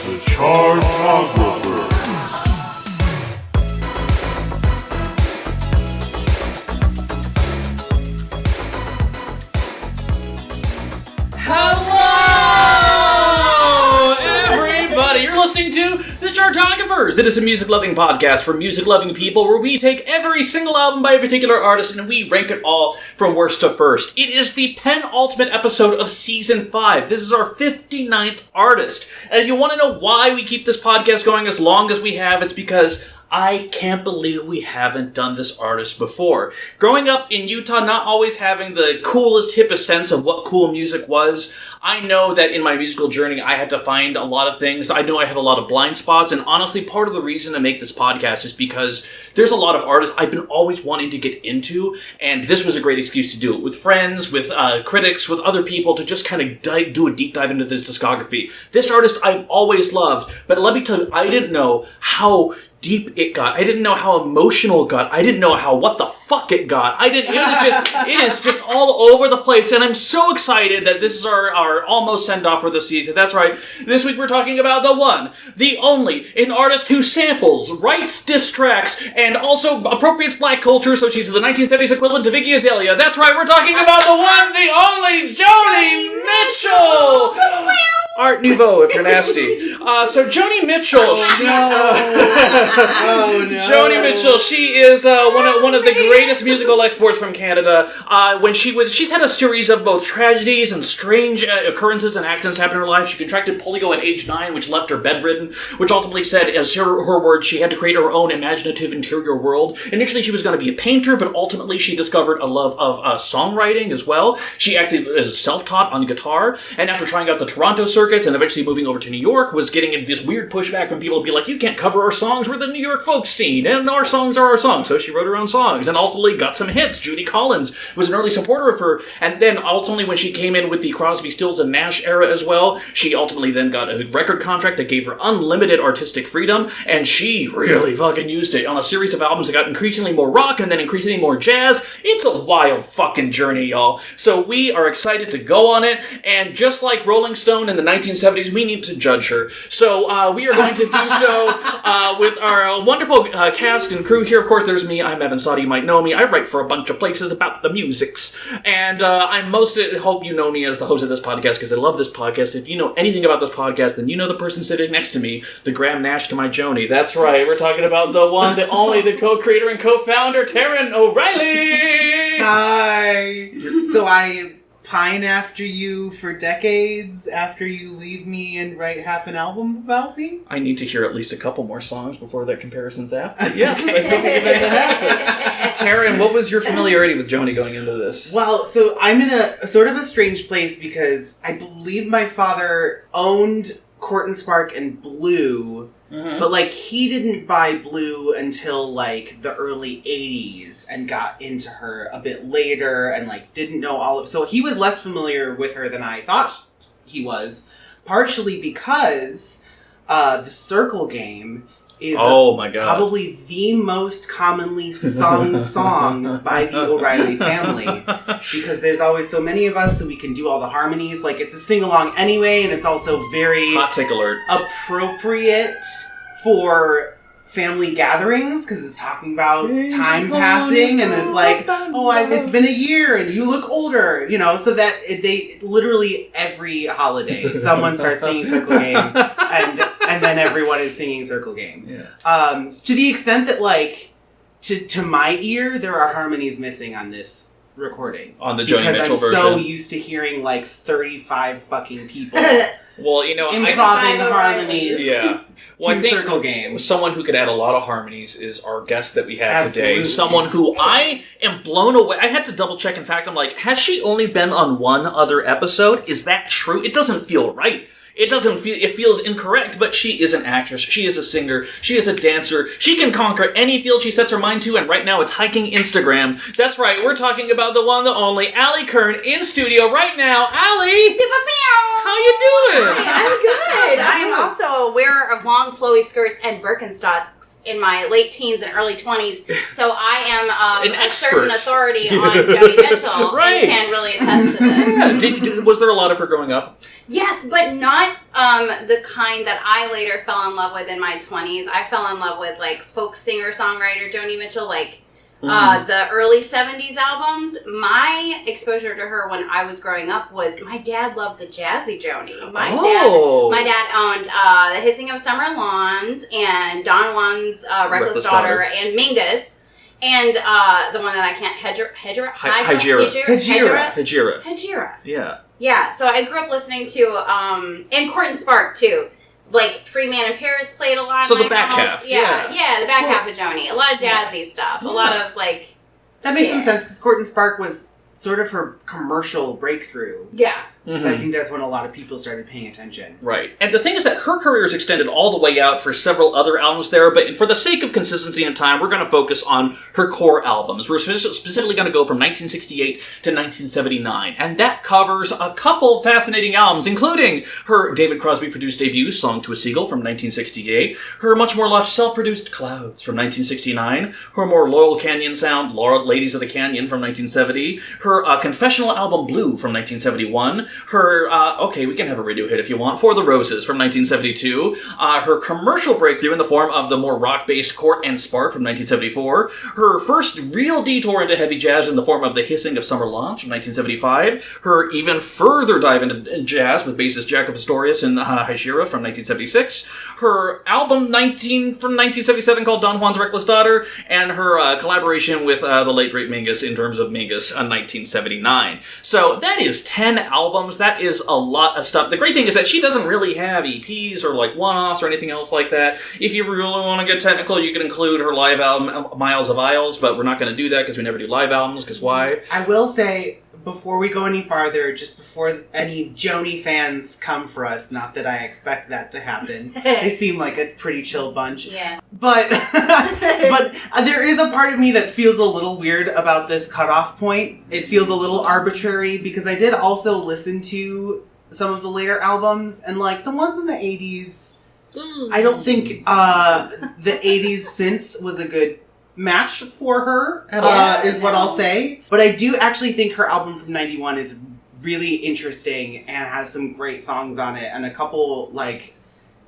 The Chartographers. Hello, everybody! You're listening to The Chartographers. It is a music-loving podcast for music-loving people where we take every single album by a particular artist and we rank it all from worst to first. It is the penultimate episode of Season 5. This is our 59th artist. And if you want to know why we keep this podcast going as long as we have, it's because I can't believe we haven't done this artist before. Growing up in Utah, not always having the coolest, hippest sense of what cool music was, I know that in my musical journey I had to find a lot of things. I know I had a lot of blind spots, and honestly, part of the reason to make this podcast is because there's a lot of artists I've been always wanting to get into, and this was a great excuse to do it with friends, with critics, with other people, to just kind of do a deep dive into this discography. This artist I've always loved, but let me tell you, I didn't know how deep it got. I didn't know how emotional it got. I didn't know how what the fuck it got. It is just all over the place, and I'm so excited that this is our almost send-off for the season. That's right. This week we're talking about the one, the only, an artist who samples, writes diss tracks, and also appropriates black culture, so she's the 1970s equivalent to Vicky Azalea. That's right, we're talking about the one, the only, Joni Mitchell! Art Nouveau, if you're nasty. So Joni Mitchell. Oh no! Joni Mitchell. She is one of the greatest musical exports from Canada. She's had a series of both tragedies and strange occurrences and accidents happen in her life. She contracted polio at age 9, which left her bedridden. Which ultimately said, as her words, she had to create her own imaginative interior world. Initially, she was going to be a painter, but ultimately she discovered a love of songwriting as well. She actually is self-taught on guitar, and after trying out the Toronto circuits and eventually moving over to New York, was getting into this weird pushback from people to be like, you can't cover our songs, we're the New York folk scene, and our songs are our songs. So she wrote her own songs, and ultimately got some hits. Judy Collins was an early supporter of her, and then ultimately when she came in with the Crosby, Stills, and Nash era as well, she ultimately then got a record contract that gave her unlimited artistic freedom, and she really fucking used it on a series of albums that got increasingly more rock, and then increasingly more jazz. It's a wild fucking journey, y'all. So we are excited to go on it, and just like Rolling Stone in the 1970s, we need to judge her. So we are going to do so with our wonderful cast and crew here. Of course, there's me. I'm Evan Sadi. You might know me. I write for a bunch of places about the musics. And I hope you know me as the host of this podcast because I love this podcast. If you know anything about this podcast, then you know the person sitting next to me, the Graham Nash to my Joni. That's right. We're talking about the one, the only, the co-creator and co-founder, Taran O'Reilly. Hi. So I pine after you for decades after you leave me and write half an album about me? I need to hear at least a couple more songs before that comparison's apt. Yes, I think we can make that happen. Taran, what was your familiarity with Joni going into this? Well, so I'm in a sort of a strange place because I believe my father owned Court and Spark and Blue, but he didn't buy Blue until the early 80s and got into her a bit later and didn't know all of, so he was less familiar with her than I thought he was, partially because the Circle Game is probably the most commonly sung song by the O'Reilly family, because there's always so many of us, so we can do all the harmonies. It's a sing-along anyway, and it's also very hot take alert appropriate for family gatherings, because it's talking about time passing, and it's it's been a year and you look older, so that they literally every holiday someone starts singing Circle Game, and then everyone is singing Circle Game. To the extent that to my ear there are harmonies missing on this recording, on the Joni Mitchell version, because I'm so used to hearing 35 fucking people improving harmonies. Yeah. Well, I think Circle Game. Someone who could add a lot of harmonies is our guest that we have Absolutely. today. Someone who I am blown away. I had to double check. In fact, I'm has she only been on one other episode? Is that true? It doesn't feel right. It feels incorrect, but she is an actress. She is a singer. She is a dancer. She can conquer any field she sets her mind to, and right now it's hiking Instagram. That's right, we're talking about the one, the only, Ali Keirn in studio right now. Ali! How you doing? I'm good. I'm also a wearer of long, flowy skirts and Birkenstocks in my late teens and early 20s, so I am a certain authority on Joni Mitchell Right. and can really attest to this. Yeah. Was there a lot of her growing up? Yes, but not the kind that I later fell in love with in my 20s. I fell in love with, like, folk singer-songwriter Joni Mitchell, like, the early 70s albums. My exposure to her when I was growing up was my dad loved the jazzy Joni. My dad owned The Hissing of Summer Lawns and Don Juan's Reckless Daughter and Mingus. And the one that I can't, Hejira. Yeah. Yeah, so I grew up listening to, and Court and Spark too. Like, Free Man in Paris played a lot. So in the my back house. half. Yeah, the back half of Joni. A lot of jazzy stuff. A lot of, like... That makes some sense, because Court and Spark was sort of her commercial breakthrough. Yeah. So I think that's when a lot of people started paying attention. Right. And the thing is that her career is extended all the way out for several other albums there, but for the sake of consistency and time, we're going to focus on her core albums. We're specifically going to go from 1968 to 1979, and that covers a couple fascinating albums, including her David Crosby-produced debut, Song to a Seagull, from 1968, her much more lush self-produced Clouds from 1969, her more Laurel Canyon sound, Ladies of the Canyon from 1970, her confessional album Blue from 1971, her, we can have a radio hit if you want, For the Roses from 1972, her commercial breakthrough in the form of the more rock-based Court and Spark from 1974, her first real detour into heavy jazz in the form of The Hissing of Summer Lawns from 1975, her even further dive into jazz with bassist Jaco Pastorius and Hejira from 1976, her album from 1977 called Don Juan's Reckless Daughter, and her collaboration with the late great Mingus in terms of Mingus in 1979. So that is 10 albums. That is a lot of stuff. The great thing is that she doesn't really have EPs or like one-offs or anything else like that. If you really want to get technical, you can include her live album, Miles of Isles, but we're not going to do that because we never do live albums, because why? I will say, before we go any farther, just before any Joni fans come for us, not that I expect that to happen. They seem like a pretty chill bunch. Yeah. But there is a part of me that feels a little weird about this cutoff point. It feels a little arbitrary, because I did also listen to some of the later albums, and like the ones in the 80s, I don't think the 80s synth was a good match for her, is what I'll say. But I do actually think her album from 91 is really interesting and has some great songs on it, and a couple like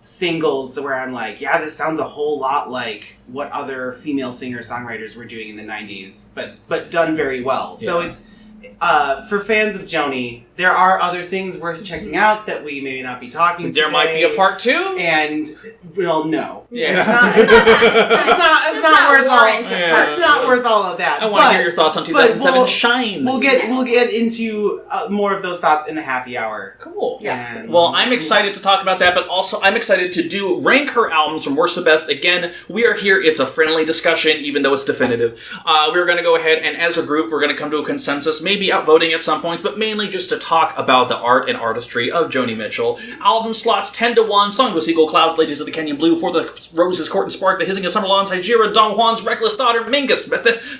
singles where I'm like, yeah, this sounds a whole lot like what other female singer-songwriters were doing in the 90s, but done very well. Yeah. So it's for fans of Joni, there are other things worth checking out that we may not be talking about. There might be a part 2? And, well, no. Yeah. It's not worth all of that. I want to hear your thoughts on 2007 Shine. We'll get into more of those thoughts in the happy hour. Cool. Yeah. Well, I'm excited to talk about that, but also I'm excited to rank her albums from worst to best. Again, we are here. It's a friendly discussion, even though it's definitive. We're going to go ahead, and as a group, we're going to come to a consensus, maybe outvoting at some points, but mainly just to talk about the art and artistry of Joni Mitchell. Album slots 10 to 1, Song to a Seagull, Clouds, Ladies of the Canyon Blue, For the Roses, Court and Spark, The Hissing of Summer Lawns, Hejira, Don Juan's Reckless Daughter, Mingus.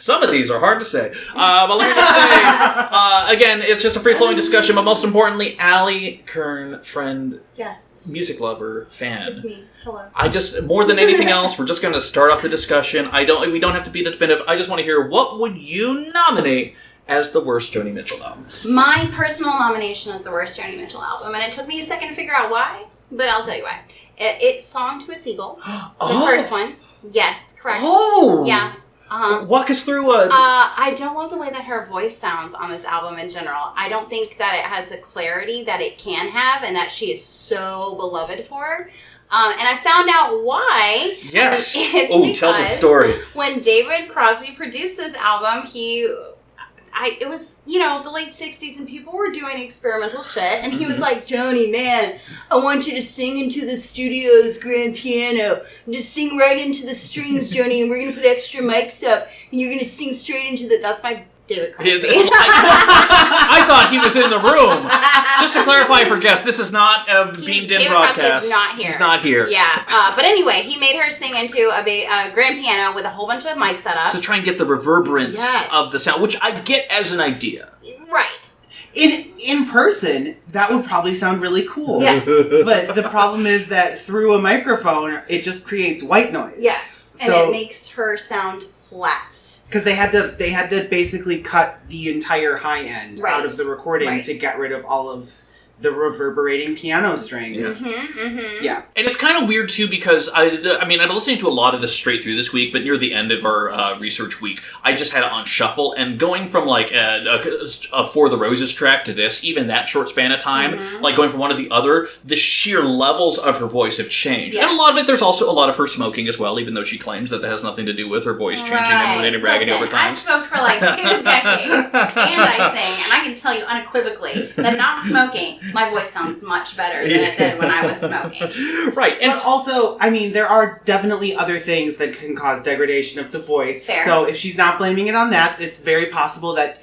Some of these are hard to say. But let me just say, again, it's just a free-flowing discussion, but most importantly, Ali Keirn, friend, yes, music lover, fan. It's me. Hello. I just, more than anything else, we're just going to start off the discussion. We don't have to be definitive. I just want to hear, what would you nominate as the worst Joni Mitchell album? My personal nomination is the worst Joni Mitchell album, and it took me a second to figure out why, but I'll tell you why. It's Song to a Seagull, the first one. Yes, correct. Oh! Yeah. Walk us through I don't love the way that her voice sounds on this album in general. I don't think that it has the clarity that it can have, and that she is so beloved for. And I found out why. Yes. It's tell the story. When David Crosby produced this album, it was, the late 60s, and people were doing experimental shit, and he was like, Joni, man, I want you to sing into the studio's grand piano. Just sing right into the strings, Joni, and we're going to put extra mics up, and you're going to sing straight into that's my David Crosby. I thought he was in the room. Just to clarify for guests, this is not a beamed-in broadcast. He's not here. He's not here. Yeah, but anyway, he made her sing into a grand piano with a whole bunch of mics set up. To try and get the reverberance of the sound, which I get as an idea. Right. In person, that would probably sound really cool. Yes. But the problem is that through a microphone, it just creates white noise. Yes. And So, it makes her sound flat. because they had to basically cut the entire high end Right. out of the recording Right. to get rid of all of the reverberating piano strings. Yeah. And it's kind of weird, too, because, I've been listening to a lot of this straight through this week, but near the end of our research week, I just had it on shuffle, and going from, like, a For the Roses track to this, even that short span of time, like, going from one to the other, the sheer levels of her voice have changed. Yes. And a lot of it, there's also a lot of her smoking as well, even though she claims that has nothing to do with her voice changing and any raggedy over Listen, I time. smoked for like 2 decades, and I sing, and I can tell you unequivocally that not smoking, my voice sounds much better than it did when I was smoking. Right. And But also, I mean, there are definitely other things that can cause degradation of the voice. Fair. So if she's not blaming it on that, it's very possible that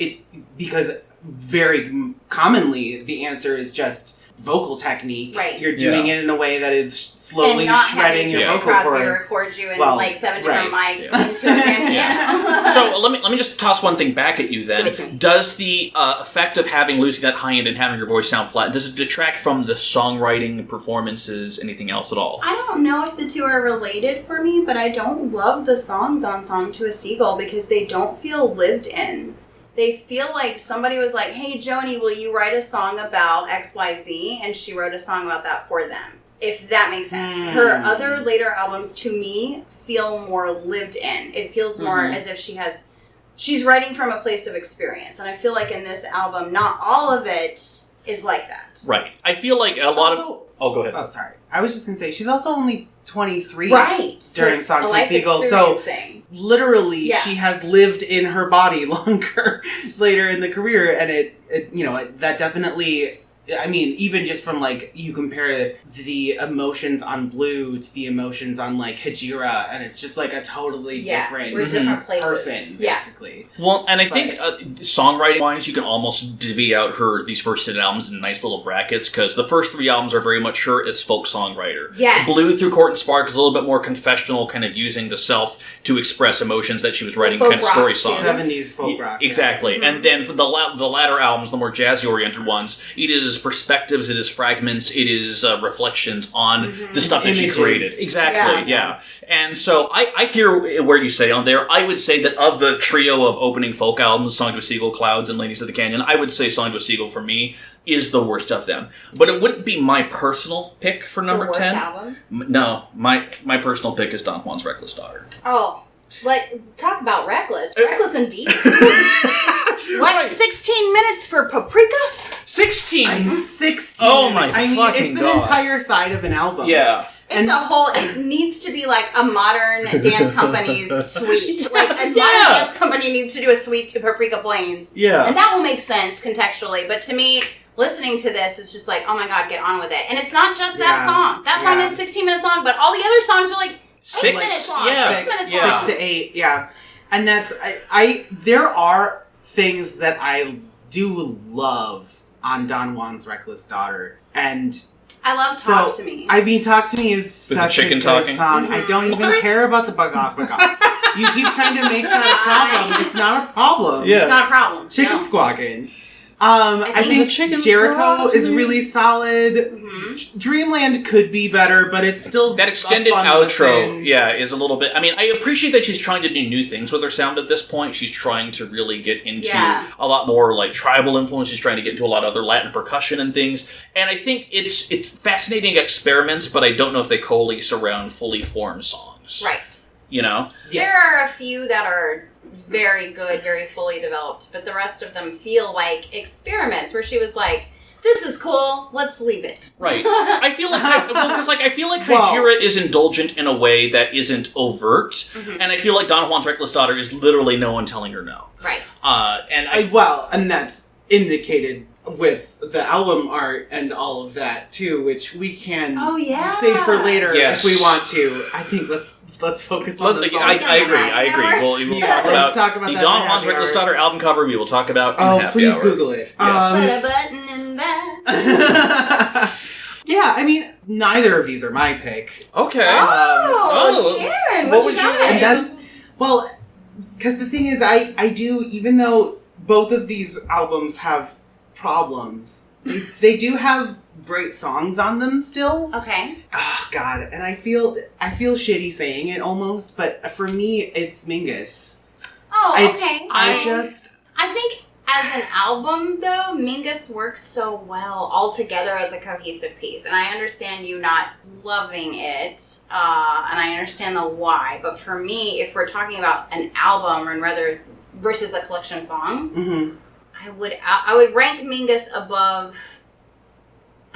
because very commonly the answer is just vocal technique. Right. You're doing it in a way that is slowly and not shredding having your David vocal Crosby cords. record you in Well, like 7 different right. mics into a grand piano. So let me just toss one thing back at you then. Give it to me. Does the effect of losing that high end and having your voice sound flat, does it detract from the songwriting, performances, anything else at all? I don't know if the two are related for me, but I don't love the songs on Song to a Seagull because they don't feel lived in. They feel like somebody was like, hey, Joni, will you write a song about XYZ? And she wrote a song about that for them. If that makes sense. Her other later albums, to me, feel more lived in. It feels more as if she's writing from a place of experience. And I feel like in this album, not all of it is like that. Right. I feel like a lot of... Oh, go ahead. Oh, sorry. I was just going to say, she's also only 23 Right. during it's Song a to life Seagull. experience So thing. literally, Yeah. she has lived in her body longer later in the career. And that definitely... I mean, even just from, like, you compare the emotions on Blue to the emotions on, like, Hajira, and it's just, like, a totally different we're different places. person, basically. Well, and I think songwriting-wise, you can almost divvy out these first 10 albums in nice little brackets, because the first 3 albums are very much her as folk songwriter. Yes. Blue through Court and Spark is a little bit more confessional, kind of using the self to express emotions that she was writing, Folk kind of rock, story too. songs. 70s folk rock. Exactly. And then for the latter albums, the more jazzy-oriented ones, it is perspectives, it is fragments, it is reflections on the stuff that Images. she created. Exactly, yeah. And so I hear where you say on there. I would say that of the trio of opening folk albums, Song to a Seagull, Clouds, and Ladies of the Canyon, I would say Song to a Seagull, for me, is the worst of them. But it wouldn't be my personal pick for number The worst 10. album? No, my personal pick is Don Juan's Reckless Daughter. Oh. Like, talk about reckless. Reckless indeed. What? 16 minutes for Paprika? 16! 16. Oh my fucking it's God. an entire side of an album. Yeah. It's it needs to be like a modern dance company's suite. Like, a modern Yeah. dance company needs to do a suite to Paprika Plains. Yeah. And that will make sense contextually. But to me, listening to this is just like, oh my God, get on with it. And it's not just that Yeah. song. That song Yeah. is 16 minutes long, but all the other songs are like 8 minutes long. Yeah. 6 minutes Yeah. long. 6 to 8, yeah. And that's, there are things that I do love on Don Juan's Reckless Daughter. And I love Talk to Me. I mean, Talk to Me is With the such a chicken good talking? song. I don't even care about the bugok. You keep trying to make that a problem. It's not a problem. Yeah. It's not a problem. Chicken No. squawking. I think think the chicken Jericho squawk is to me. really solid. Mhm. Dreamland could be better, but it's still That extended a fun outro, listen. yeah, is a little bit... I mean, I appreciate that she's trying to do new things with her sound at this point. She's trying to really get into a lot more, like, tribal influence. She's trying to get into a lot of other Latin percussion and things. And I think it's fascinating experiments, but I don't know if they coalesce around fully formed songs. Right. You know? Yes. There are a few that are very good, very fully developed, but the rest of them feel like experiments where she was like, this is cool, let's leave it. Right. I feel like I feel like Well- Hajira is indulgent in a way that isn't overt, and I feel like Don Juan's Reckless Daughter is literally no one telling her no. Right. And that's indicated with the album art and all of that too, which we can save for later Yes. if we want to. I think let's focus on the song. I agree. We'll Yeah, let's talk about the that Don in Juan's Happy Reckless Hour. Daughter album cover. We will talk about in Happy please Hour. Google it. Put a button in that. Yeah, I mean, neither of these are my pick. Okay. Taryn, what what would you you- got? And that's, well, because the thing is, I do, even though both of these albums have problems. They do have great songs on them still. Okay. Oh God, and I feel shitty saying it almost, but for me, it's Mingus. Oh, okay. I I think as an album, though, Mingus works so well all together as a cohesive piece. And I understand you not loving it, and I understand the why. But for me, if we're talking about an album and rather versus a collection of songs, I would rank Mingus above.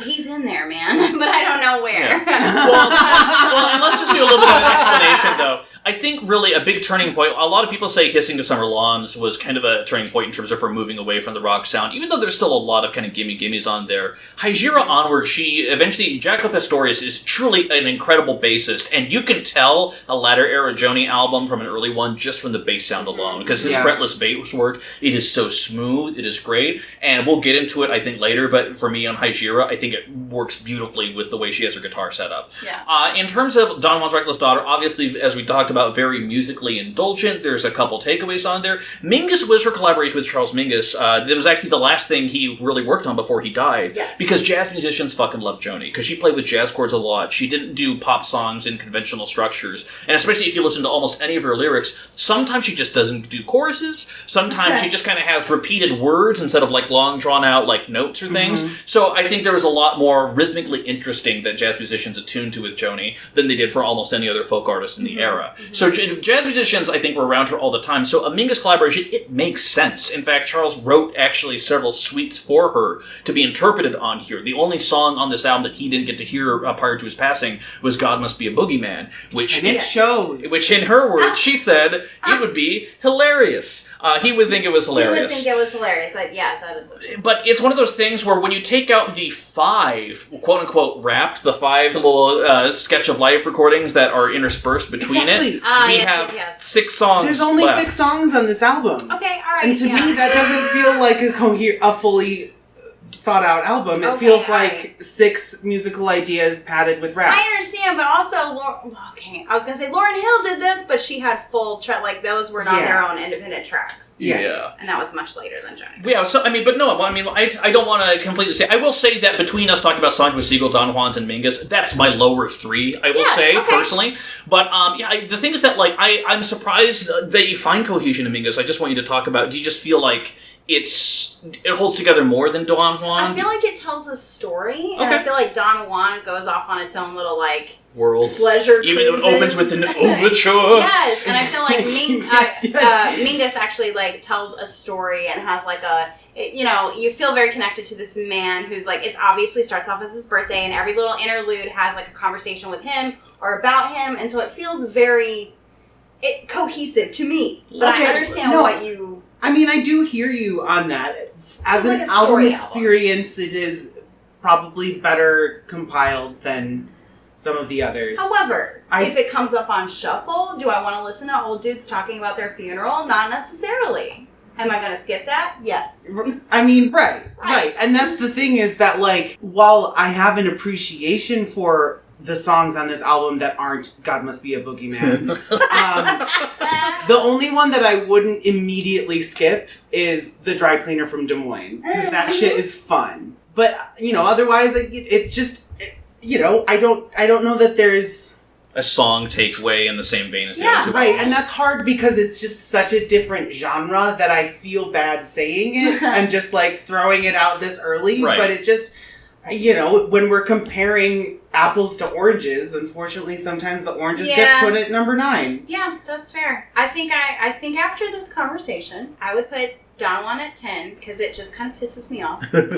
He's in there, man, but I don't know where. Yeah. Well, and let's just do a little bit of an explanation, though. I think really a big turning point, a lot of people say Hissing to Summer Lawns was kind of a turning point in terms of her moving away from the rock sound, even though there's still a lot of kind of gimme-gimmes on there. Hygieia onward, Jaco Pastorius is truly an incredible bassist, and you can tell a latter era Joni album from an early one just from the bass sound alone, because his fretless bass work, it is so smooth, it is great, and we'll get into it, I think, later, but for me on Hygieia, I think it works beautifully with the way she has her guitar set up. Yeah. In terms of Don Juan's Reckless Daughter, obviously, as we talked about, very musically indulgent. There's a couple takeaways on there. Mingus was her collaboration with Charles Mingus. It was actually the last thing he really worked on before he died. Yes. Because jazz musicians fucking love Joni. Because she played with jazz chords a lot. She didn't do pop songs in conventional structures. And especially if you listen to almost any of her lyrics, sometimes she just doesn't do choruses. Sometimes she just kind of has repeated words instead of like long drawn out like notes or things. So I think there was a lot more rhythmically interesting that jazz musicians attuned to with Joni than they did for almost any other folk artist in the era. So jazz musicians, I think, were around her all the time. So a Mingus collaboration, it makes sense. In fact, Charles wrote actually several suites for her to be interpreted on here. The only song on this album that he didn't get to hear prior to his passing was God Must Be a Boogeyman, which shows. Which in her words, she said it would be hilarious. He would think it was hilarious. He would think it was hilarious. That is what she said. But it's one of those things where when you take out the 5, quote-unquote, wrapped, the 5 little sketch of life recordings that are interspersed between it, we have 6 songs There's only left. 6 songs on this album. Okay, all right. And to me, that doesn't feel like a fully thought out album. It feels like 6 musical ideas padded with raps. I understand, but also, I was going to say Lauryn Hill did this, but she had full like those were not their own independent tracks. Yeah. And that was much later than Joni. Yeah, so, I don't want to completely say, I will say that between us talking about Song with Siegel, Don Juan's, and Mingus, that's my lower 3, I will say, personally. But, the thing is that, like, I'm surprised that you find cohesion in Mingus. I just want you to talk about, do you just feel like it holds together more than Don Juan? I feel like it tells a story, and I feel like Don Juan goes off on its own little, like, worlds. Pleasure cruises. Even though it opens with an overture. Yes, and I feel like Mingus actually, like, tells a story and has, like, you feel very connected to this man who's, like, it's obviously starts off as his birthday, and every little interlude has, like, a conversation with him or about him, and so it feels very cohesive to me. But I understand what you... I mean, I do hear you on that. As an like album experience, it is probably better compiled than some of the others. However, if it comes up on shuffle, do I want to listen to old dudes talking about their funeral? Not necessarily. Am I going to skip that? Yes. I mean, right. And that's the thing is that, like, while I have an appreciation for the songs on this album that aren't God Must Be a Boogeyman, the only one that I wouldn't immediately skip is The Dry Cleaner from Des Moines, because that shit is fun. But, otherwise, it's just, I don't know that there's... a song takeaway in the same vein as the other two. Right, and that's hard because it's just such a different genre that I feel bad saying it and just, like, throwing it out this early, but it just... when we're comparing apples to oranges, unfortunately, sometimes the oranges get put at number 9. Yeah, that's fair. I think after this conversation, I would put Don Juan at 10 because it just kind of pisses me off. Okay.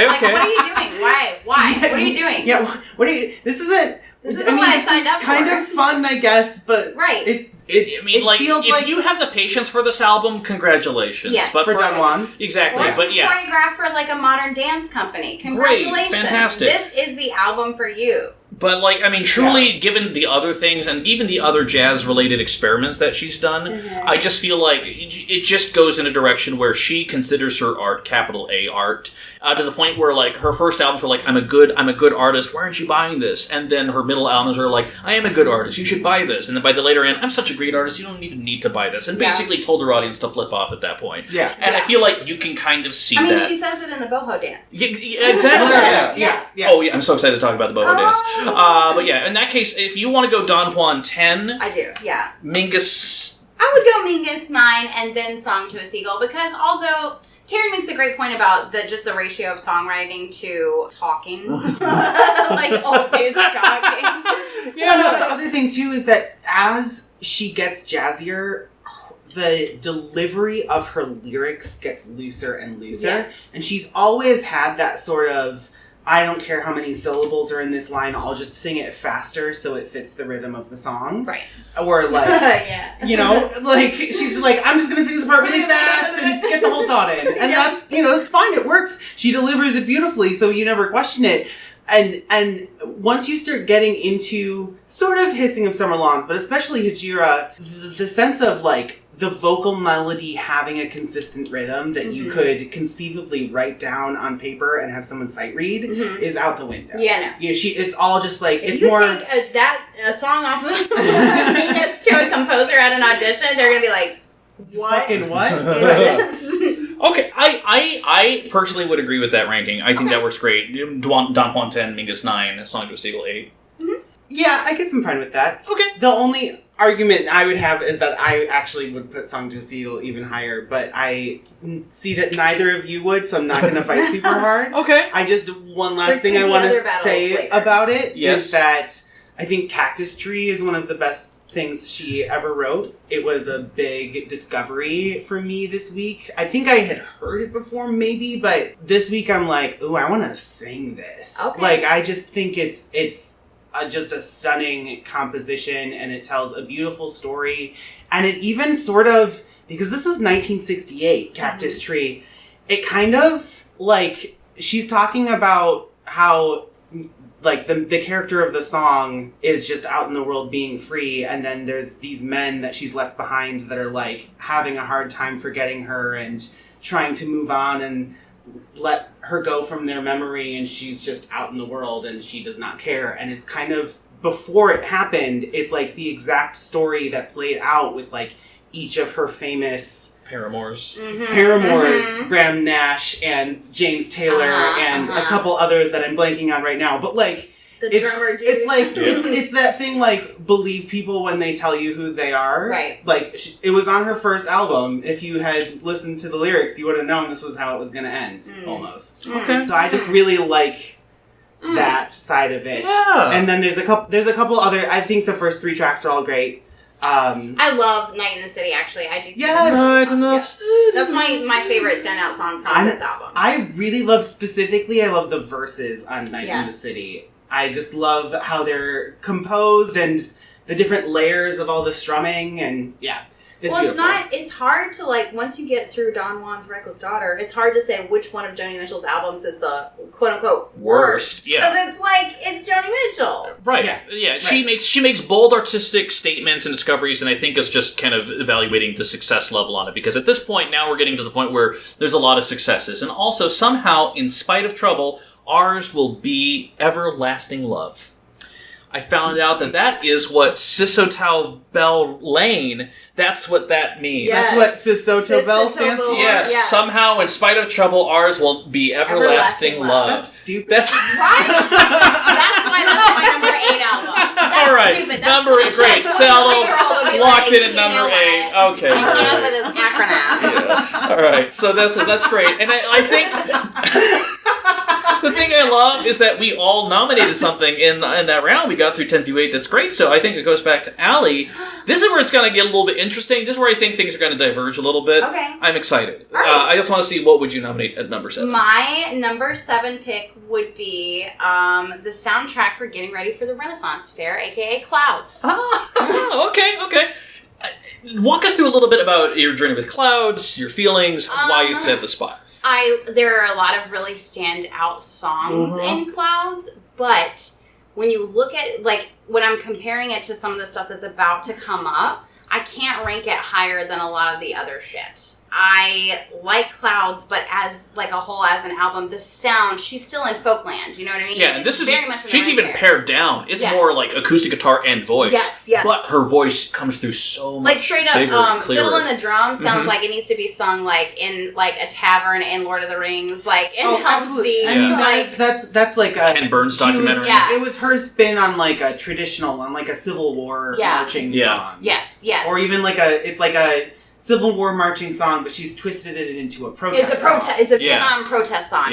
Like, what are you doing? Why? What are you doing? Yeah, what are you... This isn't what I signed up for. Kind of fun, I guess, but... Right. It feels if you have the patience for this album, congratulations. Yes. But for Don Juan's. Exactly, or but yeah. choreograph for, like, a modern dance company. Congratulations. Great, fantastic. This is the album for you. But, like, I mean, truly, given the other things, and even the other jazz-related experiments that she's done, I just feel like it just goes in a direction where she considers her art, capital A art, to the point where, like, her first albums were like, I'm a good artist, why aren't you buying this? And then her middle albums are like, I am a good artist, you should buy this. And then by the later end, I'm such a great artist, you don't even need to buy this. And basically told her audience to flip off at that point. Yeah. And I feel like you can kind of see that. I mean, she says it in the boho dance. Yeah, exactly. Yeah. Oh, yeah, I'm so excited to talk about the boho dance. But yeah, in that case, if you want to go Don Juan 10... I do, yeah. Mingus... I would go Mingus 9 and then Song to a Seagull, because although... Taran makes a great point about just the ratio of songwriting to talking. Like, old dudes talking. The other thing, too, is that as she gets jazzier... the delivery of her lyrics gets looser and looser. Yes. And she's always had that sort of, I don't care how many syllables are in this line, I'll just sing it faster so it fits the rhythm of the song. Right. Or like, you know, like, she's just like, I'm just going to sing this part really fast and get the whole thought in. And that's, you know, it's fine, it works. She delivers it beautifully, so you never question it. And once you start getting into sort of Hissing of Summer Lawns, but especially Hajira, the sense of like the vocal melody having a consistent rhythm that you could conceivably write down on paper and have someone sight read is out the window. Yeah, no. You know, it's all just like, if it's you more... take a song off of Mingus to a composer at an audition, they're going to be like, what? Fucking what? Okay, I personally would agree with that ranking. I think that works great. Don Juan 10, Mingus 9, Song to a Seagull 8. Yeah, I guess I'm fine with that. Okay. The only argument I would have is that I actually would put Song to a Seagull even higher, but I see that neither of you would, so I'm not going to fight super hard. Okay. I just, one last thing I want to say about it is that I think Cactus Tree is one of the best things she ever wrote. It was a big discovery for me this week. I think I had heard it before, maybe, but this week I'm like, ooh, I want to sing this. Okay. Like, I just think it's just a stunning composition, and it tells a beautiful story. And it even sort of, because this was 1968, Cactus Tree, it kind of, like, she's talking about how, like, the character of the song is just out in the world being free, and then there's these men that she's left behind that are, like, having a hard time forgetting her and trying to move on and let her go from their memory, and she's just out in the world and she does not care. And it's kind of, before it happened, it's like the exact story that played out with like each of her famous Paramours, Graham Nash and James Taylor and a couple others that I'm blanking on right now, but like the drummer dude. It's like it's that thing like, believe people when they tell you who they are. Right. Like, it was on her first album. If you had listened to the lyrics, you would have known this was how it was going to end, almost. Okay. So I just really like that side of it. Yeah. And then there's a couple other. I think the first 3 tracks are all great. I love Night in the City, actually. I do. Yes! Night in the City. That's my favorite standout song from this album. I really love, specifically, I love the verses on Night in the City. I just love how they're composed and the different layers of all the strumming, and it's beautiful. It's hard to, like, once you get through Don Juan's Reckless Daughter, it's hard to say which one of Joni Mitchell's albums is the quote-unquote worst. Yeah. Because it's like, it's Joni Mitchell. Right. Yeah. She makes bold artistic statements and discoveries, and I think is just kind of evaluating the success level on it, because at this point now we're getting to the point where there's a lot of successes, and also somehow, in spite of trouble, ours will be everlasting love. I found out that is what Sisotau Bell Lane, that's what that means. Yes. That's what Sisotau Bell stands for? Yes, somehow, in spite of trouble, ours will be everlasting love. That's stupid. That's right? That's why that's my number 8 album. That's all right. Stupid. That's number 8, great. Settled, locked in at number 8. Okay. I with this acronym. Yeah. All right, so that's great. And I think... The thing I love is that we all nominated something in that round. We got through 10 through 8. That's great. So I think it goes back to Ali. This is where it's going to get a little bit interesting. This is where I think things are going to diverge a little bit. Okay. I'm excited. All right. I just want to see, what would you nominate at number 7? My number 7 pick would be the soundtrack for Getting Ready for the Renaissance Fair, a.k.a. Clouds. Okay. Walk us through a little bit about your journey with Clouds, your feelings, why you set the spot. There are a lot of really standout songs in Clouds, but when you look at, like, when I'm comparing it to some of the stuff that's about to come up, I can't rank it higher than a lot of the other shit. I like Clouds, but as like a whole, as an album, the sound, she's still in folkland, you know what I mean? Yeah, she's this is very much in the she's right even there. pared down. It's more like acoustic guitar and voice. Yes. But her voice comes through so much like straight up, bigger and clearer. Fiddle and the Drum sounds like it needs to be sung like in like a tavern in Lord of the Rings, like in Helm's Deep. I mean, like, that's like a Ken Burns documentary. It was her spin on like a traditional, on like a Civil War marching song. Yes. Or even like it's like a Civil War marching song, but she's twisted it into a protest song. It's a Vietnam protest song,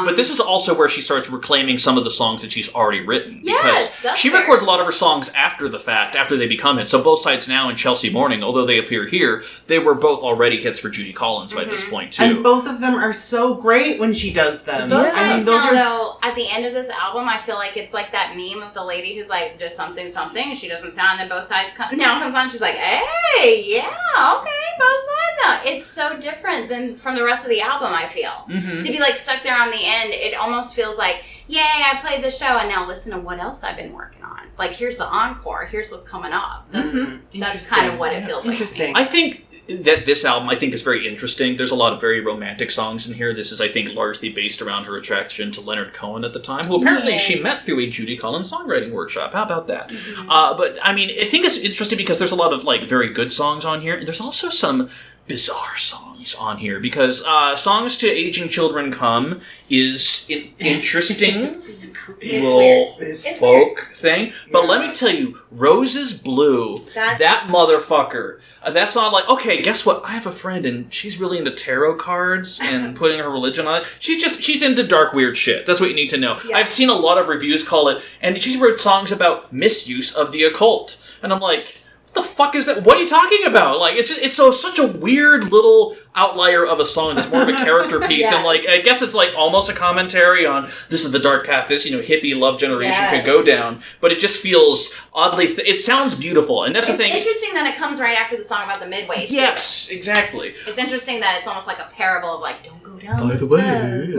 but this is also where she starts reclaiming some of the songs that she's already written. Yes, because she records a lot of her songs after the fact, after they become hits. So Both Sides Now and Chelsea Morning, although they appear here, they were both already hits for Judy Collins by this point, too. And both of them are so great when she does them. Both Sides Now, though, at the end of this album, I feel like it's like that meme of the lady who's like, does something, and she doesn't sound, and then Both Sides Now comes on, she's like, hey, yeah, okay, Both Sides Now. It's so different than from the rest of the album, I feel. To be like stuck there on the end, it almost feels like, yay, I played the show, and now listen to what else I've been working on. Like, here's the encore, here's what's coming up. That's kind of what it feels like. Interesting. I think that this album, is very interesting. There's a lot of very romantic songs in here. This is, I think, largely based around her attraction to Leonard Cohen at the time, who apparently she met through a Judy Collins songwriting workshop. How about that? But, I mean, I think it's interesting because there's a lot of, like, very good songs on here. There's also some bizarre songs on here because Songs to Aging Children Come is an interesting little folk thing. But let me tell you, Roses Blue, that motherfucker, that's not like, okay, guess what? I have a friend and she's really into tarot cards and putting her religion on it. She's into dark, weird shit. That's what you need to know. Yeah. I've seen a lot of reviews call it, and she's wrote songs about misuse of the occult. And I'm like, what the fuck is that? What are you talking about? Like, it's such a weird little outlier of a song that's more of a character piece, and like, I guess it's like almost a commentary on this is the dark path this, hippie love generation could go down, but it just feels oddly, it sounds beautiful, and that's the thing. It's interesting that it comes right after the song about the midway. Yes, exactly. It's interesting that it's almost like a parable of like, don't go down. By the way,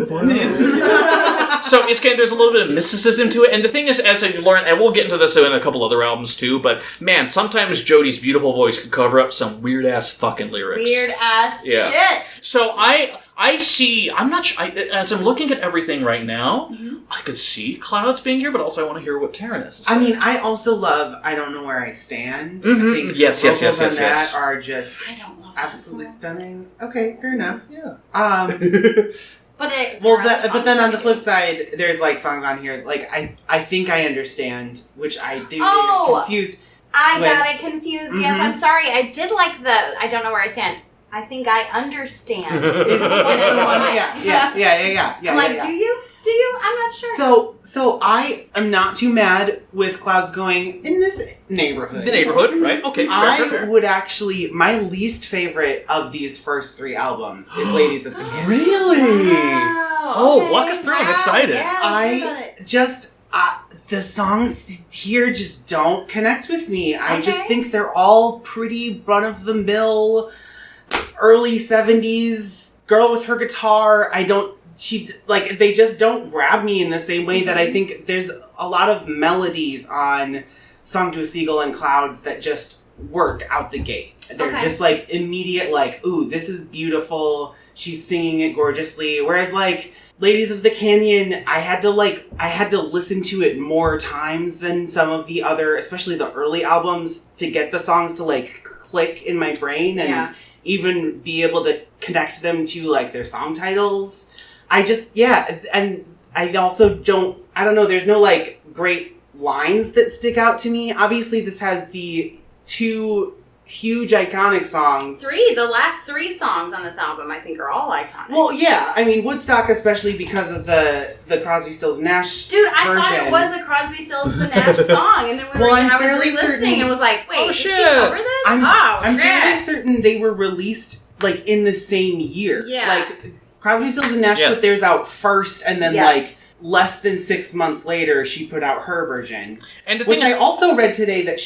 so there's a little bit of mysticism to it, and the thing is, as you learn, and we'll get into this in a couple other albums too, but man, sometimes Jodi's beautiful voice can cover up some weird ass fucking lyrics. Weird ass shit. So I see, I'm not sure, as I'm looking at everything right now, I could see Clouds being here, but also I want to hear what Taran has to say. I mean, I also love I Don't Know Where I Stand. I think yes. on that are just absolutely stunning. Okay, fair enough. Yeah. But then on the flip side, there's like songs on here, like I think I understand, which I do get confused. I got it confused. Yes, I'm sorry. I did like the I Don't Know Where I Stand. I think I understand. Yeah. I'm like, do you? Do you? I'm not sure. So I am not too mad with Clouds going in this neighborhood. The neighborhood, right? Okay. I would actually, my least favorite of these first three albums is Ladies of the Canyon. Really? Wow, Oh, walk us through. I'm excited. Yeah, the songs here just don't connect with me. I just think they're all pretty run-of-the-mill, early 70s, girl with her guitar. They just don't grab me in the same way that I think there's a lot of melodies on Song to a Seagull and Clouds that just work out the gate. They're just like immediate, like, ooh, this is beautiful. She's singing it gorgeously. Whereas like Ladies of the Canyon, I had to listen to it more times than some of the other, especially the early albums, to get the songs to like click in my brain and even be able to connect them to like their song titles. And I also don't know, there's no like great lines that stick out to me. Obviously this has the two huge iconic songs. The last three songs on this album I think are all iconic. Well, yeah, I mean Woodstock, especially because of the Crosby, Stills, Nash Dude, I version. thought it was a Crosby, Stills, and Nash song, and then I was re-listening and was like, wait, did she cover this? I'm fairly certain they were released like in the same year. Yeah. Like Crosby, Stills, and Nash put theirs out first, and then like less than 6 months later, she put out her version. And which I also read today that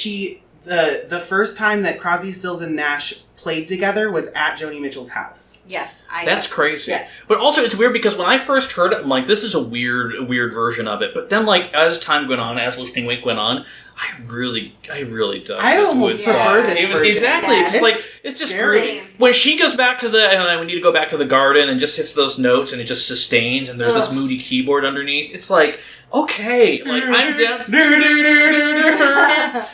the first time that Crosby, Stills, and Nash played together was at Joni Mitchell's house. Yes. That's crazy. Yes. But also, it's weird because when I first heard it, I'm like, this is a weird version of it. But then, like, as time went on, as Listening Week went on, I really dug I this almost Woodstock. prefer this version. Exactly. Yes. It's like, it's just scary. great. When she goes back to and we need to go back to the garden and just hits those notes and it just sustains and there's this moody keyboard underneath, it's like, okay, like, I'm down.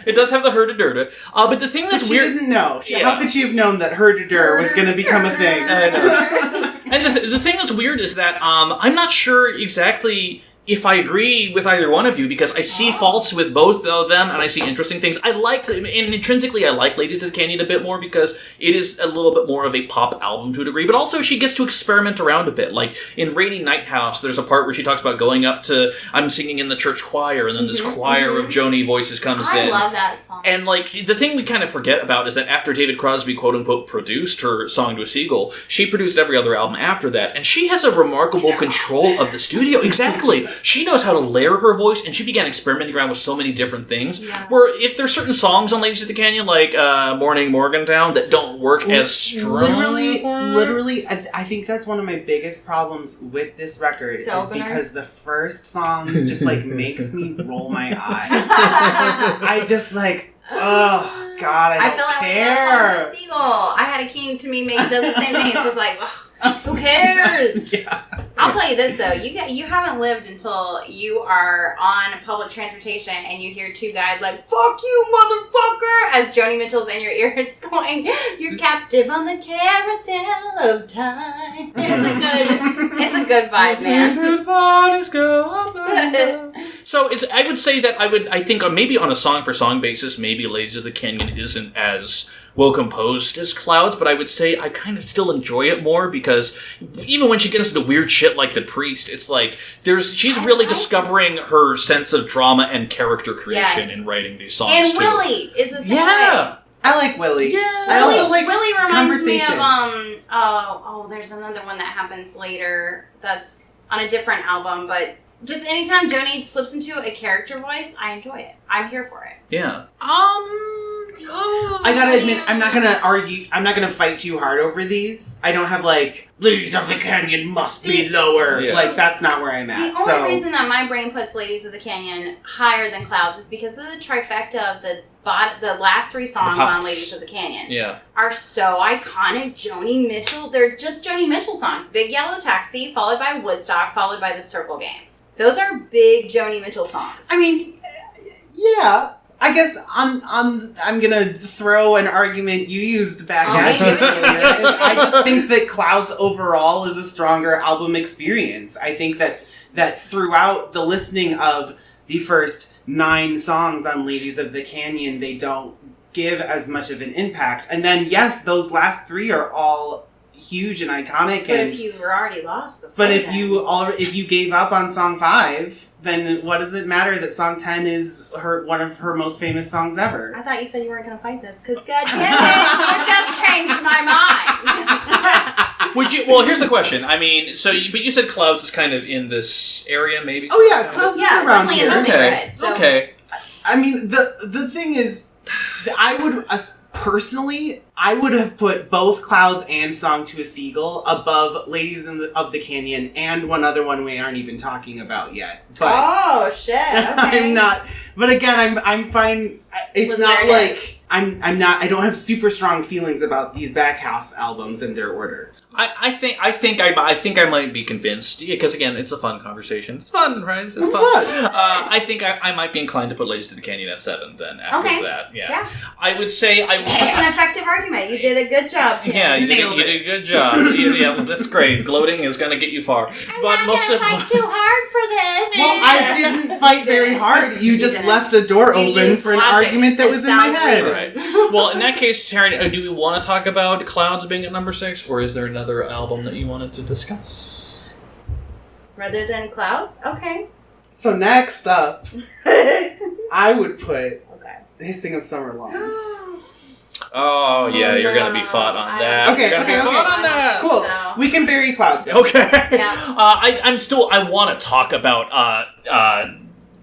It does have the hurda-durda. But the thing that's But she weird... didn't know. How could she have known that Herder was going to become a thing? I know. And the thing that's weird is that I'm not sure exactly if I agree with either one of you, because I see faults with both of them, and I see interesting things. I like, and intrinsically, I like Ladies of the Canyon a bit more because it is a little bit more of a pop album to a degree, but also she gets to experiment around a bit. Like, in Rainy Night House, there's a part where she talks about going up to, I'm singing in the church choir, and then this choir of Joni voices comes in. I love that song. And, like, the thing we kind of forget about is that after David Crosby, quote-unquote, produced her Song to a Seagull, she produced every other album after that, and she has a remarkable control of the studio. Exactly. She knows how to layer her voice, and she began experimenting around with so many different things. Yeah. Where if there's certain songs on Ladies of the Canyon, like Morning Morgantown, that don't work as strong. Literally, I think that's one of my biggest problems with this record is because the first song just like makes me roll my eyes. I just like, oh God, I feel like care. When Seagull, I had a king to me does the same thing. It's just like, who cares? Yeah. I'll tell you this though, you haven't lived until you are on public transportation and you hear two guys like, fuck you, motherfucker, as Joni Mitchell's in your ear. It's going, you're captive on the carousel of time. It's a good vibe, man. So I would say that I think maybe on a song for song basis, maybe Ladies of the Canyon isn't as well composed as Clouds, but I would say I kind of still enjoy it more because even when she gets into weird shit like The Priest, it's like she's really discovering her sense of drama and character creation in writing these songs. And too. Willie is the same way. I like Willie. Yeah. I also like Willie reminds me Conversation. of there's another one that happens later that's on a different album, but just anytime Joni slips into a character voice, I enjoy it. I'm here for it. Yeah. I gotta admit, I'm not gonna argue. I'm not gonna fight too hard over these. I don't have like Ladies of the Canyon must be lower. Yeah. Like that's not where I'm at. The only reason that my brain puts Ladies of the Canyon higher than Clouds is because of the trifecta of the last three songs on Ladies of the Canyon are so iconic. Joni Mitchell, they're just Joni Mitchell songs. Big Yellow Taxi, followed by Woodstock, followed by The Circle Game. Those are big Joni Mitchell songs. I mean, yeah. I guess I'm gonna throw an argument you used back at you. I just think that Clouds overall is a stronger album experience. I think that throughout the listening of the first 9 songs on Ladies of the Canyon, they don't give as much of an impact. And then yes, those last 3 are all huge and iconic. But if you were already lost before But if you gave up on song 5, then what does it matter that song 10 is one of her most famous songs ever? I thought you said you weren't going to fight this, because God damn it, you just changed my mind. Would you? Well, here's the question. I mean, but you said Clouds is kind of in this area, maybe. Oh yeah, Clouds is around here. Okay. I mean, the thing is, I would personally, I would have put both Clouds and Song to a Seagull above Ladies of the Canyon and one other one we aren't even talking about yet. But oh shit! Okay. I'm not. But again, I'm fine. It's not like I'm not. I don't have super strong feelings about these back half albums in their order. I think I might be convinced because again, it's a fun conversation. It's fun, right? It's fun. I think I might be inclined to put Ladies of the Canyon at 7. Then after that, yeah. I would say it's an effective argument. You did a good job. Tim. Yeah, you did a good job. Yeah, well, that's great. Gloating is going to get you far. I'm not going to fight too hard for this. Well, I didn't fight very hard. You just left a door open for an argument that was in my head. Right. Well, in that case, Taran, do we want to talk about Clouds being at number 6, or is there another album that you wanted to discuss? Rather than Clouds? Okay. So next up, I would put Hissing of Summer Lawns. Oh, yeah, you're going to be fought on that. Okay. Fought on that. Cool. We can bury Clouds then. Okay. Yeah. I want to talk about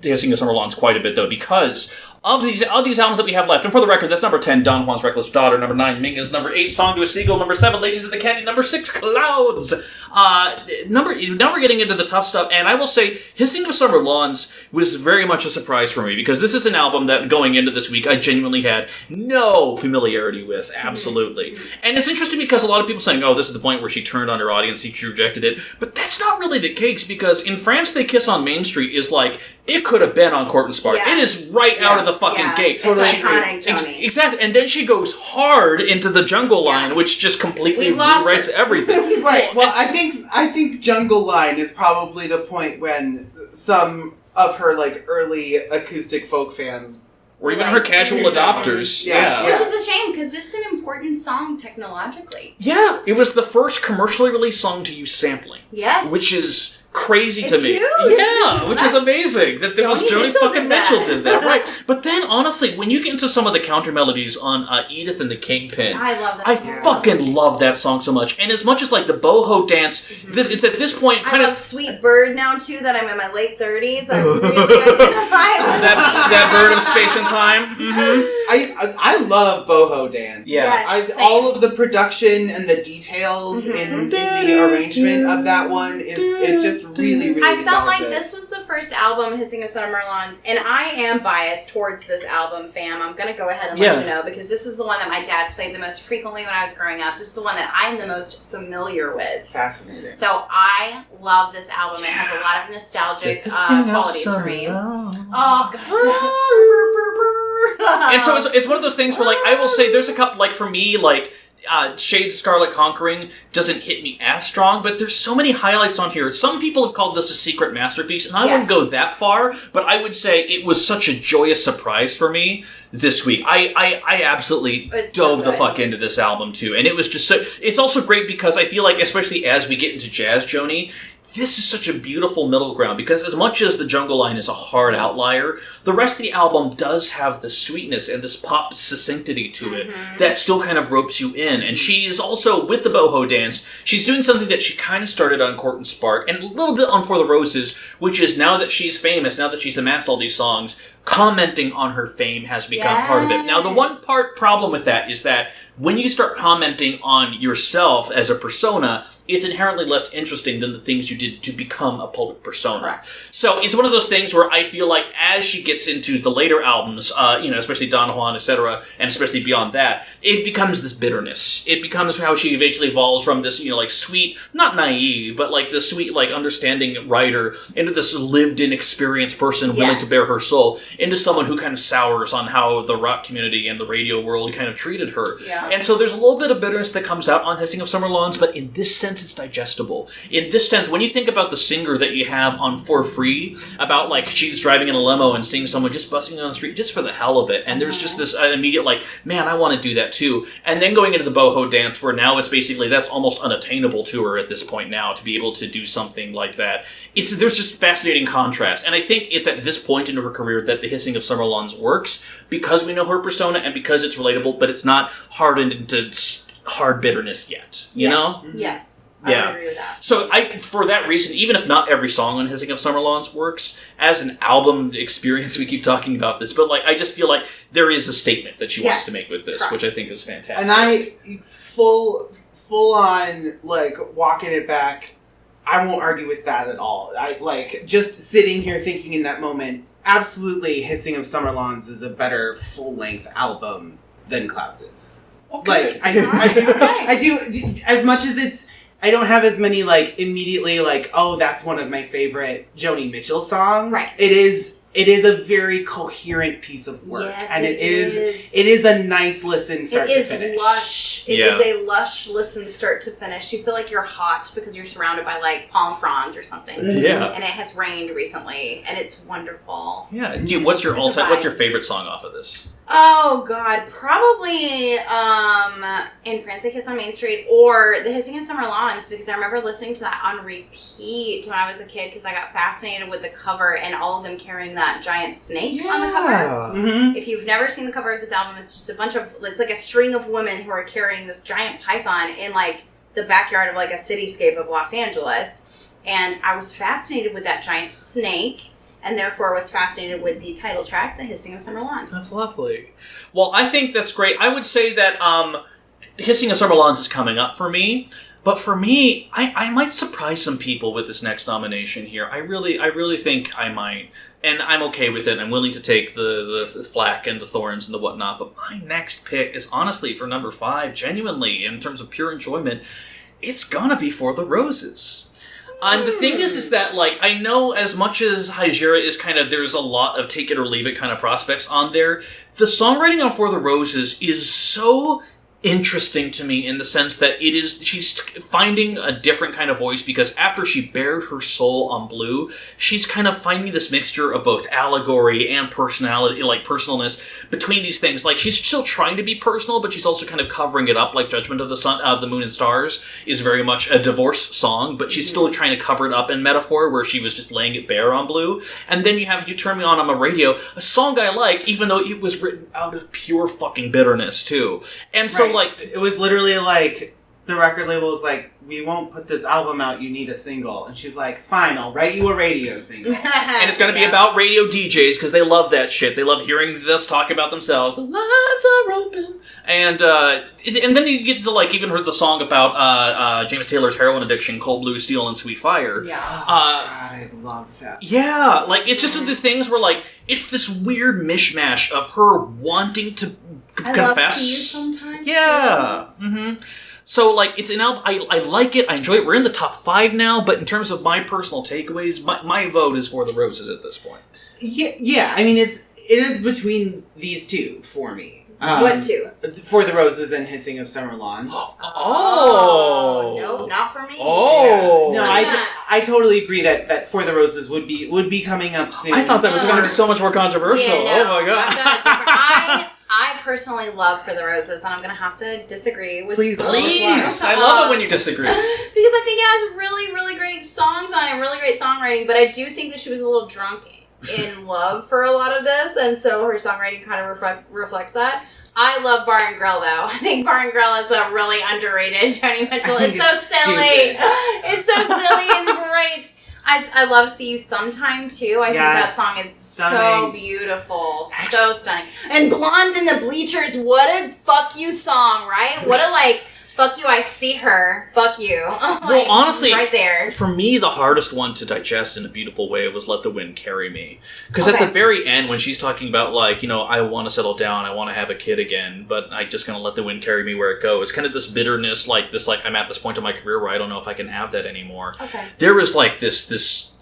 Hissing of Summer Lawns quite a bit, though, because of these albums that we have left. And for the record, that's number 10, Don Juan's Reckless Daughter. Number 9, Minga's. Number 8, Song to a Seagull. Number 7, Ladies of the Canyon. Number 6, Clouds. Now we're getting into the tough stuff, and I will say Hissing of Summer Lawns was very much a surprise for me, because this is an album that, going into this week, I genuinely had no familiarity with, absolutely. And it's interesting because a lot of people saying, oh, this is the point where she turned on her audience, she rejected it, but that's not really the case, because in France, They Kiss on Main Street is like, it could have been on Court and Spark. Yeah. It is right out of the fucking gate. Totally iconic, Joni. Exactly, and then she goes hard into the Jungle Line, which just completely rewrites everything. Right. Well, I think Jungle Line is probably the point when some of her like early acoustic folk fans, or even her casual adopters. Yeah. Which is a shame, because it's an important song technologically. Yeah, it was the first commercially released song to use sampling. Yes. Which is crazy It's to me. huge. Yeah, which is amazing. That there was Joni fucking Mitchell did that. Right. But then, honestly, when you get into some of the counter melodies on Edith and the Kingpin, I love that I song. fucking love that song so much. And as much as like the boho dance, it's at this point kind I love Sweet Bird now too, that I'm in my late 30s. I really identify with that bird of space and time. Mm-hmm. I love boho dance. Yeah. Yes, same. All of the production and the details in the arrangement of that one it just really, really I felt like sells it. this was the first album, Hissing of Summer Lawns, and I am biased towards this album, fam. I'm going to go ahead and let you know, because this was the one that my dad played the most frequently when I was growing up. This is the one that I'm the most familiar with. Fascinating. So I love this album. It has a lot of nostalgic qualities for me. Oh, God. And so it's one of those things where, like, I will say there's a couple, like, for me, like, Shades of Scarlet Conquering doesn't hit me as strong, but there's so many highlights on here. Some people have called this a secret masterpiece, and I wouldn't go that far, but I would say it was such a joyous surprise for me this week. I absolutely dove the fuck into this album, too, and it was just so... It's also great because I feel like, especially as we get into jazz, Joni, this is such a beautiful middle ground, because as much as the Jungle Line is a hard outlier, the rest of the album does have the sweetness and this pop succinctity to it that still kind of ropes you in. And she is also, with the boho dance, she's doing something that she kind of started on Court and Spark, and a little bit on For the Roses, which is, now that she's famous, now that she's amassed all these songs, commenting on her fame has become part of it. Now, the one problem with that is that when you start commenting on yourself as a persona, it's inherently less interesting than the things you did to become a public persona. Correct. So it's one of those things where I feel like as she gets into the later albums, especially Don Juan, etc., and especially beyond that, it becomes this bitterness. It becomes how she eventually evolves from this, like, sweet, not naive, but like this sweet, like, understanding writer into this lived-in, experienced person willing to bare her soul, into someone who kind of sours on how the rock community and the radio world kind of treated her. Yeah. And so there's a little bit of bitterness that comes out on Hissing of Summer Lawns, but in this sense, it's digestible. In this sense, when you think about the singer that you have on For Free, about, like, she's driving in a limo and seeing someone just busting down the street just for the hell of it, and there's just this immediate, like, man, I want to do that too. And then going into the boho dance, where now it's basically, that's almost unattainable to her at this point now, to be able to do something like that. There's just fascinating contrast. And I think it's at this point in her career that the Hissing of Summer Lawns works, because we know her persona and because it's relatable, but it's not hardened into hard bitterness yet. You know? Yes. I would agree with that. So for that reason, even if not every song on Hissing of Summer Lawns works, as an album experience, we keep talking about this, but, like, I just feel like there is a statement that she wants to make with this, which I think is fantastic. And I full on, like, walking it back, I won't argue with that at all. I, like, just sitting here thinking in that moment, absolutely Hissing of Summer Lawns is a better full-length album than Clouds is. Okay. Like, I do, as much as I don't have as many, like, immediately, like, oh, that's one of my favorite Joni Mitchell songs. Right. It is a very coherent piece of work. Yes, and it is a nice listen start to finish. It is lush. It is a lush listen start to finish. You feel like you're hot because you're surrounded by, like, palm fronds or something. Yeah. And it has rained recently, and it's wonderful. Yeah. What's your favorite song off of this? Oh, God. Probably In France They Kiss on Main Street, or The Hissing of Summer Lawns, because I remember listening to that on repeat when I was a kid, because I got fascinated with the cover and all of them carrying that giant snake on the cover. Mm-hmm. If you've never seen the cover of this album, it's just it's like a string of women who are carrying this giant python in, like, the backyard of, like, a cityscape of Los Angeles. And I was fascinated with that giant snake. and therefore was fascinated with the title track, The Hissing of Summer Lawns. That's lovely. Well, I think that's great. I would say that Hissing of Summer Lawns is coming up for me. But for me, I might surprise some people with this next nomination here. I really think I might. And I'm okay with it. I'm willing to take the flack and the thorns and the whatnot. But my next pick is honestly for number 5, genuinely, in terms of pure enjoyment, it's gonna be For the Roses. And the thing is that, like, I know as much as Hygieia is kind of, there's a lot of take it or leave it kind of prospects on there, the songwriting on For the Roses is so interesting to me in the sense that she's finding a different kind of voice, because after she bared her soul on Blue, she's kind of finding this mixture of both allegory and personality, like personalness between these things. Like, she's still trying to be personal, but she's also kind of covering it up. Like Judgment of the Sun, the Moon and Stars is very much a divorce song, but she's still trying to cover it up in metaphor, where she was just laying it bare on Blue. And then you have You Turn Me On the Radio, a song I like, even though it was written out of pure fucking bitterness too. And so, like, it was literally like, the record label was like, we won't put this album out, you need a single. And she's like, fine, I'll write you a radio single. And it's going to be about radio DJs, because they love that shit. They love hearing this talk about themselves. The lines are open. And then you get to, like, even heard the song about James Taylor's heroin addiction, Cold Blue, Steel, and Sweet Fire. Yeah. God, I love that. Yeah, like, it's just these things where, like, it's this weird mishmash of her wanting to confess. I love See You Sometimes. Yeah. Mm-hmm. So, like, it's an album, I like it, I enjoy it. We're in the top 5 now, but in terms of my personal takeaways, my vote is For the Roses at this point. Yeah, I mean, it is between these two for me. What two? For the Roses and Hissing of Summer Lawns. Oh! No, not for me. Oh! Yeah. No, I totally agree that For the Roses would be coming up soon. I thought that was going to be so much more controversial. Yeah, no, oh my god. I personally love For the Roses, and I'm going to have to disagree with Please. I love it when you disagree. Because I think it has really, really great songs on it, really great songwriting, but I do think that she was a little drunk in love for a lot of this, and so her songwriting kind of reflects that. I love Bar and Grill, though. I think Bar and Grill is a really underrated Joni Mitchell. It's so silly. It's so silly and great. I love See You Sometime, too. I think that song is so beautiful. So stunning. And Blonde in the Bleachers, what a fuck you song, right? What a, like, fuck you, I see her. Fuck you. Well, honestly, right there. For me, the hardest one to digest in a beautiful way was Let the Wind Carry Me. Because at the very end, when she's talking about, like, you know, I want to settle down, I want to have a kid again, but I'm just going to let the wind carry me where it goes. Kind of this bitterness, like, I'm at this point in my career where I don't know if I can have that anymore. Okay. There was, like, this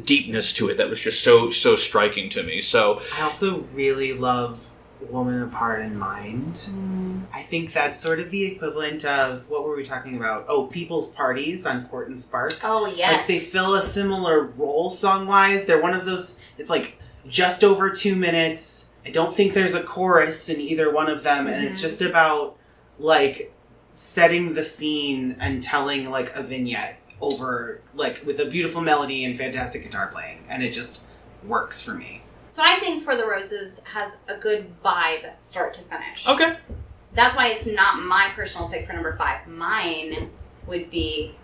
deepness to it that was just so striking to me. So I also really love Woman of Heart and Mind. I think that's sort of the equivalent of, what were we talking about? Oh, People's Parties on Court and Spark. Oh, yes. Like, they fill a similar role song-wise. They're one of those, it's like just over 2 minutes. I don't think there's a chorus in either one of them, and it's just about, like, setting the scene and telling, like, a vignette over, like, with a beautiful melody and fantastic guitar playing, and it just works for me. So I think For the Roses has a good vibe start to finish. okay. That's why it's not my personal pick for number 5. Mine would be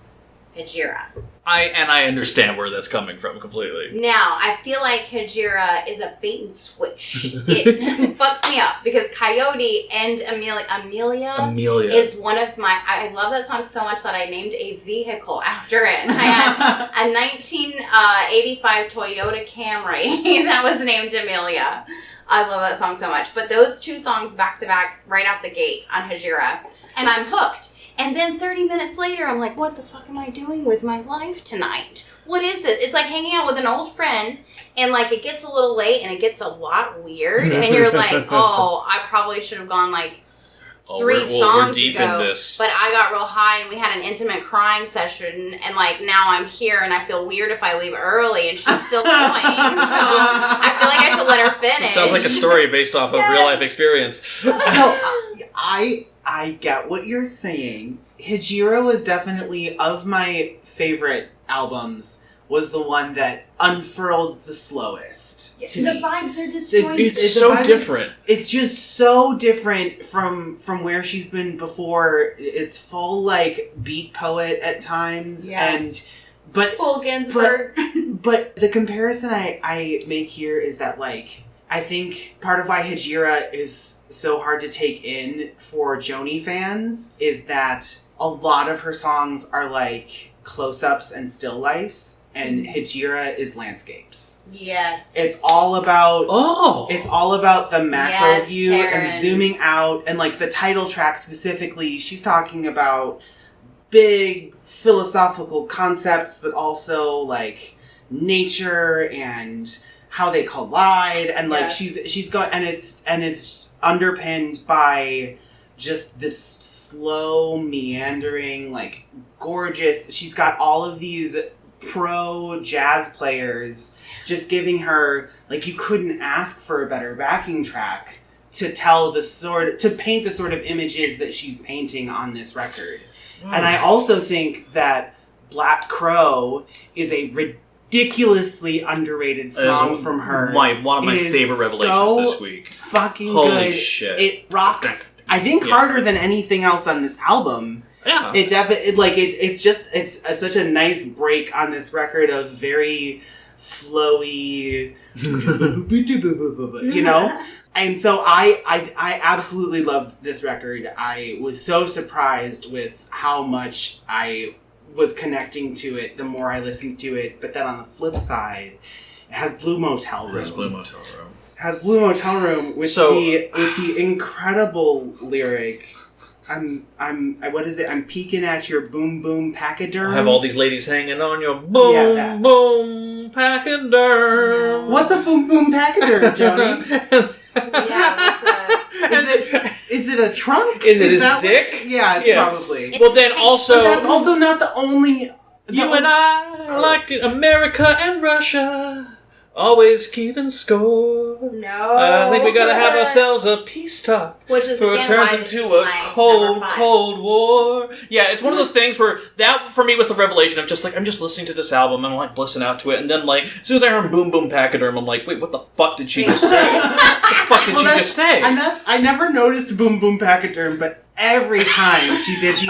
Hygieia. I understand where that's coming from completely. Now, I feel like Hygieia is a bait and switch. It fucks me up because Coyote and Amelia is one of my... I love that song so much that I named a vehicle after it. I had a 1985 Toyota Camry that was named Amelia. I love that song so much. But those two songs back to back right out the gate on Hygieia, and I'm hooked. And then 30 minutes later, I'm like, what the fuck am I doing with my life tonight? What is this? It's like hanging out with an old friend, and, like, it gets a little late, and it gets a lot weird, and you're like, oh, I probably should have gone, like, 3 songs we're deep ago. In this. But I got real high, and we had an intimate crying session, and, like, now I'm here, and I feel weird if I leave early, and she's still going. So I feel like I should let her finish. Sounds like a story based off of real-life experience. So, I get what you're saying. Hygieia was definitely, of my favorite albums, was the one that unfurled the slowest. The To me. vibes are destroyed. It's so different. It's just so different from where she's been before. It's full, like, beat poet at times. Yes. But Full Ginsburg. But the comparison I make here is that, like, I think part of why Hajira is so hard to take in for Joni fans is that a lot of her songs are like close-ups and still lifes, and Hajira is landscapes. Yes. It's all about the macro Yes, view Taran. and zooming out, and like the title track specifically, she's talking about big philosophical concepts, but also like nature and how they collide, and like she's going, and it's underpinned by just this slow meandering, like gorgeous. She's got all of these pro jazz players just giving her, like, you couldn't ask for a better backing track to paint the sort of images that she's painting on this record. And I also think that Black Crow is a ridiculously underrated song from her. One of my favorite revelations this week. Fucking Holy good. shit. It rocks, I think, harder than anything else on this album. Yeah. It's such a nice break on this record of very flowy, you know? And so I absolutely love this record. I was so surprised with how much I was connecting to it the more I listened to it. But then on the flip side, it has Blue Motel Room. Has Blue Motel Room with the incredible lyric. What is it? I'm peeking at your boom boom pachyderm. I have all these ladies hanging on your boom boom pachyderm. What's a boom boom pachyderm, Joni? Is it a trunk? Is it his dick? It's probably. Well, then also... But that's also not the only... You and I are like America and Russia. Always keeping score. No. I think we gotta have ourselves a peace talk. Which is before it turns into a cold war. Yeah, it's one of those things where that, for me, was the revelation of just like, I'm just listening to this album and I'm like blissing out to it. And then, like, as soon as I heard Boom Boom Pachyderm, I'm like, wait, what the fuck did she just say? What the fuck did she just say? I never noticed Boom Boom Pachyderm, but every time she did the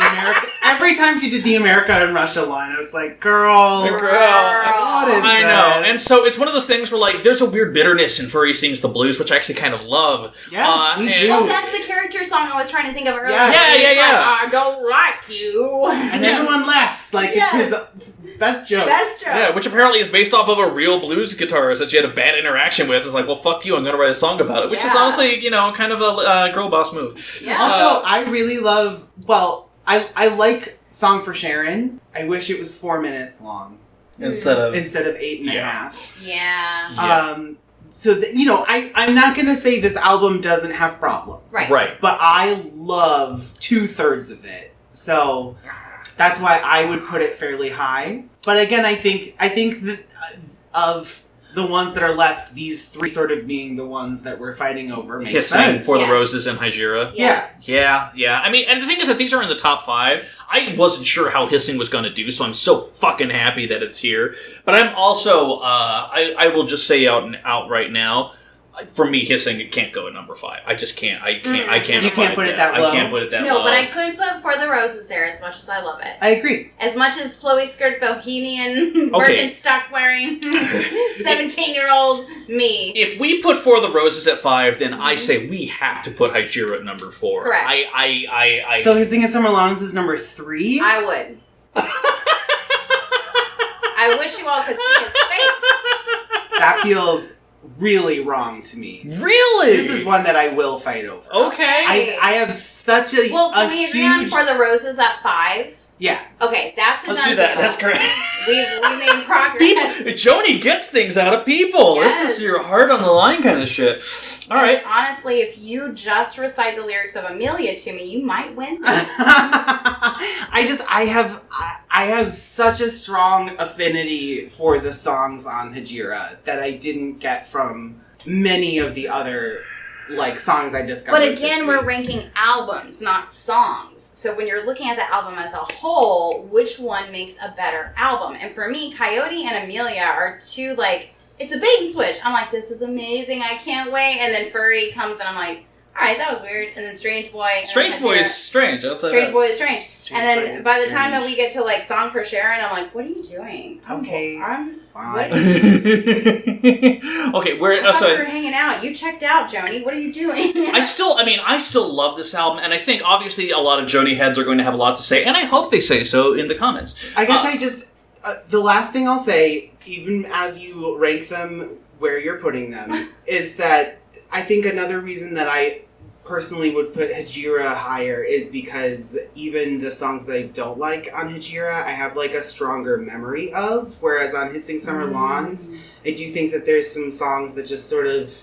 America and Russia line, I was like, girl. What is I know. And so it's one of those things where, like, there's a weird bitterness in Furry Sings the Blues, which I actually kind of love. Yes, we do. Oh, that's the character song I was trying to think of earlier. Yes. Yeah. Like, I don't like you. And everyone laughs. Like, it's his best joke. Yeah, which apparently is based off of a real blues guitarist that she had a bad interaction with. It's like, well, fuck you, I'm going to write a song about it. Which is honestly, kind of a girl boss move. Yeah. Also, I really love, I like Song for Sharon. I wish it was 4 minutes long. Instead of 8.5. Yeah. So, I'm not going to say this album doesn't have problems. Right. But I love 2/3 of it. So, that's why I would put it fairly high. But again, I think that of the ones that are left, these three sort of being the ones that we're fighting over makes Hissing sense. For the Roses and Hajira. Yes. Yeah. I mean, and the thing is that these are in the top 5. I wasn't sure how Hissing was going to do, so I'm so fucking happy that it's here. But I'm also, I will just say out right now, for me, Hissing, it can't go at number 5. I just can't. I can't. You can't put it that low? I can't put it that low. No, but I could put For the Roses there as much as I love it. I agree. As much as flowy skirt bohemian Birkenstock wearing 17-year-old me. If we put For the Roses at 5, then I say we have to put Hajira at number 4. Correct. So Hissing in Summer Longs is number 3? I would. I wish you all could see his face. That feels really wrong to me. Really? This is one that I will fight over. Okay. I have such a Well, can we agree on For the Roses at 5? Yeah. Okay, that's a Let's done do that. deal. That's great. We made progress. Joni gets things out of people. Yes. This is your heart on the line kind of shit. All right. Honestly, if you just recite the lyrics of Amelia to me, you might win. I have such a strong affinity for the songs on Hajira that I didn't get from many of the other songs I discovered. But again, we're ranking albums, not songs. So when you're looking at the album as a whole, which one makes a better album? And for me, Coyote and Amelia are two, it's a bait and switch. I'm like, this is amazing, I can't wait. And then Furry comes and I'm like, Alright, that was weird. And then Strange Boy. Strange Boy is strange. Strange Boy is strange. Strange and Boy then is by the time strange. that we get to like Song for Sharon, I'm like, what are you doing? Okay. I'm Fine. what? Okay, we're I thought we so were hanging out. You checked out, Joni. What are you doing? I still love this album, and I think obviously a lot of Joni heads are going to have a lot to say, and I hope they say so in the comments. I guess the last thing I'll say, even as you rank them where you're putting them, is that I think another reason that I personally would put Hejira higher is because even the songs that I don't like on Hejira, I have like a stronger memory of, whereas on Hissing Summer Lawns, I do think that there's some songs that just sort of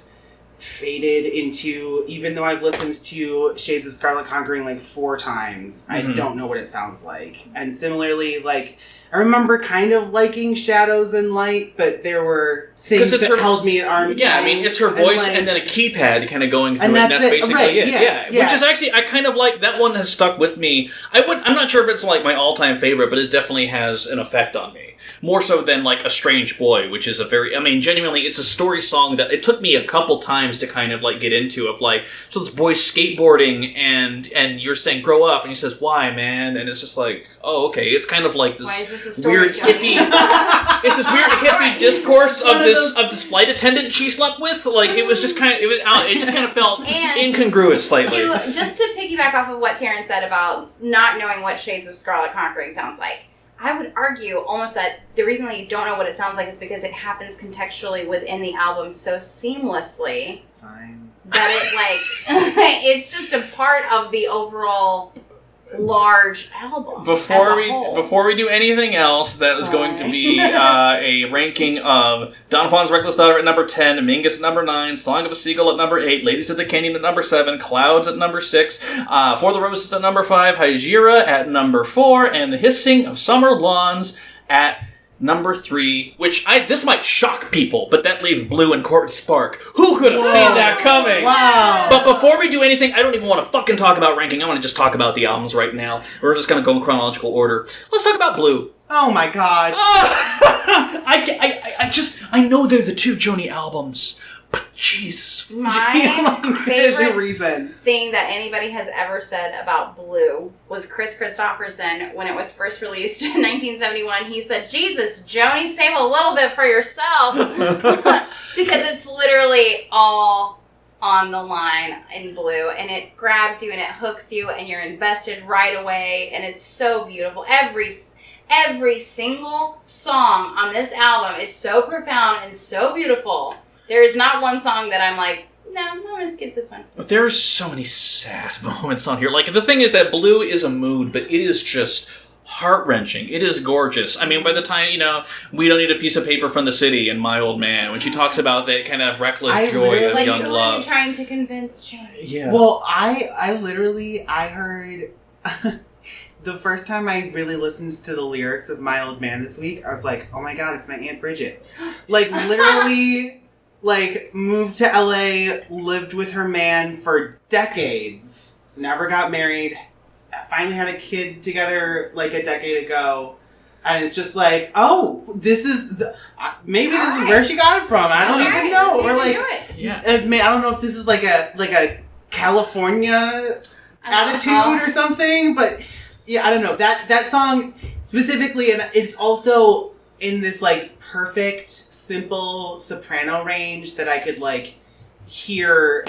faded into, even though I've listened to Shades of Scarlet Conquering like 4 times, I don't know what it sounds like. And similarly, like, I remember kind of liking Shadows and Light, but there were things that held me at arm's length. Yeah, I mean, it's her voice and then a keypad kind of going through and it. And that's that's it. basically Right, it. yes, Yeah. Which is actually, I kind of like, that one has stuck with me. I'm not sure if it's like my all-time favorite, but it definitely has an effect on me. More so than like A Strange Boy, which is genuinely, it's a story song that it took me a couple times to kind of like get into, of like, so this boy's skateboarding and you're saying, grow up, and he says, why, man? And it's just like, oh, okay. It's kind of like this, Why is this a story, weird Joni? hippie, it's this weird hippie discourse of this flight attendant she slept with. Like, it was just kind of, it just kind of felt incongruous slightly. Just to piggyback off of what Taran said about not knowing what Shades of Scarlet Conquering sounds like, I would argue almost that the reason that you don't know what it sounds like is because it happens contextually within the album so seamlessly. Fine. That it, like, it's just a part of the overall large album. Before we do anything else, that is going to be a ranking of Don Juan's Reckless Daughter at number 10, Mingus at number 9, Song of a Seagull at number 8, Ladies of the Canyon at number 7, Clouds at number 6, For the Roses at number 5, Hejira at number 4, and The Hissing of Summer Lawns at number 3, which this might shock people, but that leaves Blue and Court Spark. Who could have seen that coming? Wow. But before we do anything, I don't even want to fucking talk about ranking. I want to just talk about the albums right now. We're just going to go in chronological order. Let's talk about Blue. Oh my god. I know they're the 2 Joni albums, but jeez. My There's a favorite reason. thing that anybody has ever said about Blue was Chris Christopherson. When it was first released in 1971, he said, Jesus, Joni, save a little bit for yourself. Because it's literally all on the line in Blue, and it grabs you and it hooks you and you're invested right away, and it's so beautiful. Every single song on this album is so profound and so beautiful. There is not one song that I'm like, no, I'm going to skip this one. There's so many sad moments on here. Like, the thing is that Blue is a mood, but it is just heart-wrenching. It is gorgeous. I mean, by the time, we don't need a piece of paper from the city and My Old Man, when she talks about that kind of reckless joy of like, young who love. are you trying to convince, Joni? Yeah. Well, I heard... The first time I really listened to the lyrics of My Old Man this week, I was like, oh my god, it's my Aunt Bridget. Like, literally, moved to LA, lived with her man for decades, never got married, finally had a kid together, a decade ago, and it's just like, oh, this is... maybe this is where she got it from. I don't even know. Or, I don't know if this is like a California attitude or something, but... Yeah, I don't know. That song specifically, and it's also in this perfect, simple soprano range that I could hear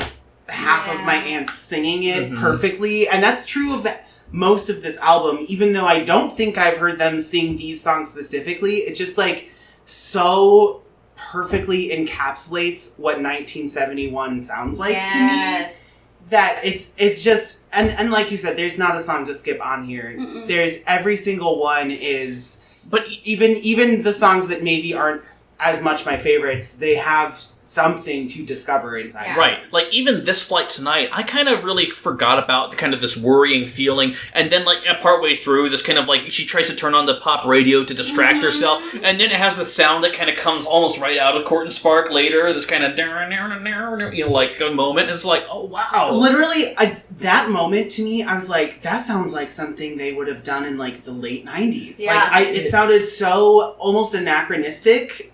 half of my aunts singing it perfectly. And that's true of most of this album, even though I don't think I've heard them sing these songs specifically. It just so perfectly encapsulates what 1971 sounds like to me. That it's just, and like you said, there's not a song to skip on here. Mm-mm. There's every single one is, but even the songs that maybe aren't as much my favorites, they have something to discover inside. Yeah. Right. Even This Flight Tonight, I kind of really forgot about kind of this worrying feeling, and then partway through, this kind of she tries to turn on the pop radio to distract herself, and then it has the sound that kind of comes almost right out of Court and Spark later, this kind of a moment, and it's like, oh wow. Literally, that moment to me, I was like, that sounds like something they would have done in the late 90s. Yeah. It sounded so almost anachronistic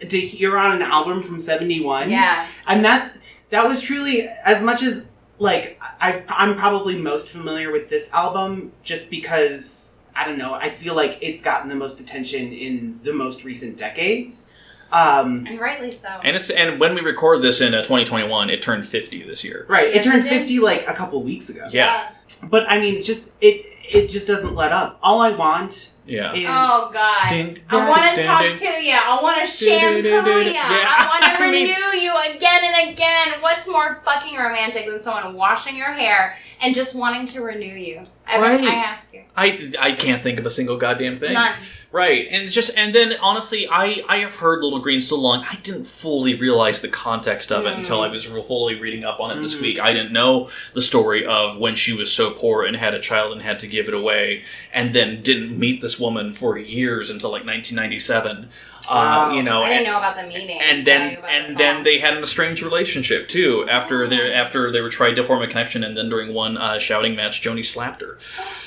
to hear on an album from 71. Yeah. And that was truly, as much as like, I'm probably most familiar with this album just because, I don't know, I feel like it's gotten the most attention in the most recent decades. And rightly so. And when we record this in 2021, it turned 50 this year. Right, it Yes, turned it did. 50 like a couple weeks ago. Yeah. But I mean, it just doesn't let up. All I want Yeah. is... Oh, God. Ding, I want to ding, talk ding. to you. I want to shampoo Ding, ding, ding, you. ding. Yeah. I want to I mean- renew you again and again. What's more fucking romantic than someone washing your hair and just wanting to renew you? Right. I ask you. I can't think of a single goddamn thing. None. Right, and it's just, and then honestly, I have heard Little Green so long, I didn't fully realize the context of it until I was fully reading up on it this week. I didn't know the story of when she was so poor and had a child and had to give it away, and then didn't meet this woman for years until like 1997. Wow. You know, I didn't know about the meeting. and then they had an estranged relationship too after they were trying to form a connection, and then during one shouting match, Joni slapped her.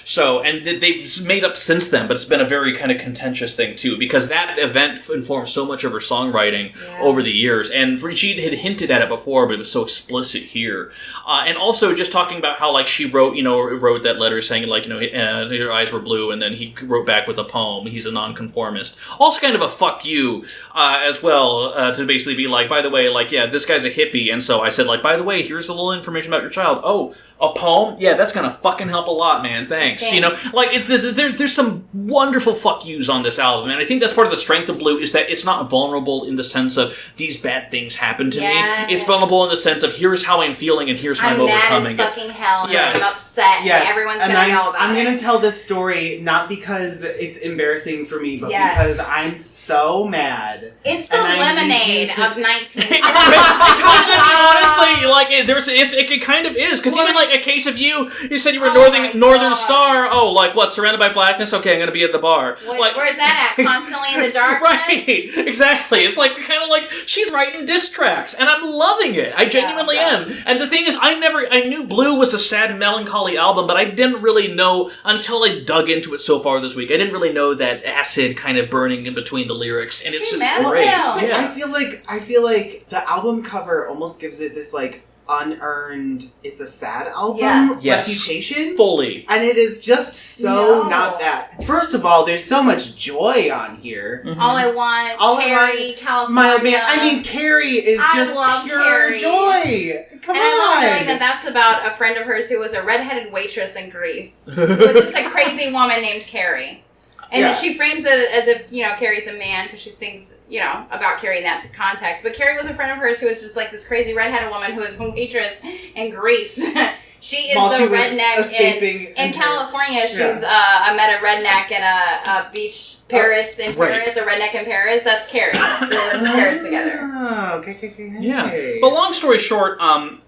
So, and they've made up since then, but it's been a very kind of contentious thing too, because that event informed so much of her songwriting over the years, and she had hinted at it before, but it was so explicit here. And also just talking about how like she wrote that letter saying like, her eyes were blue, and then he wrote back with a poem. He's a nonconformist. Also kind of a fuck you as well, to basically be like, by the way, like, yeah, this guy's a hippie, and so I said like, by the way, here's a little information about your child. Oh, a poem? Yeah, that's gonna fucking help a lot, man. Thanks. You know, like, there's some wonderful fuck yous on this album, and I think that's part of the strength of Blue, is that it's not vulnerable in the sense of these bad things happen to me. It's vulnerable in the sense of here's how I'm feeling and here's how I'm overcoming mad as fucking hell, and I'm upset, Yes, and everyone's and gonna know about I'm it. gonna tell this story not because it's embarrassing for me, but Yes. because I'm so mad. It's the and I need lemonade you to- of 19. Honestly, like it kind of is, because even like a case of you said you were Oh my Northern God. Star. Oh, like what? Surrounded by blackness. Okay, I'm gonna be at the bar. Like, Where's that at? Constantly in the darkness? right, exactly. It's like kind of like she's writing diss tracks, and I'm loving it. I genuinely am. And the thing is, I knew Blue was a sad, melancholy album, but I didn't really know until I dug into it so far this week. I didn't really know that acid kind of burning in between the lyrics, and it's She just mad as great. hell. Like, Yeah. I feel like the album cover almost gives it this like unearned, it's a sad album Yes. reputation. Fully. And it is just so No. not that. First of all, there's so much joy on here. All I want, All I Carrie, want- California. My man, I mean, Carrie is I just love pure Carrie. joy. Come And on. I love knowing that that's about a friend of hers who was a redheaded waitress in Greece. Who was just a crazy woman named Carrie. And Yeah. that she frames it as if, Carrie's a man because she sings, about Carrie in that context. But Carrie was a friend of hers who was just like this crazy redheaded woman who was a waitress in Greece. She is While the she was redneck escaping in California. She's Yeah. I met a redneck in a beach Paris in right. Paris, a redneck in Paris. That's Carrie. They lived in Paris together. Oh, okay. Yeah, but long story short,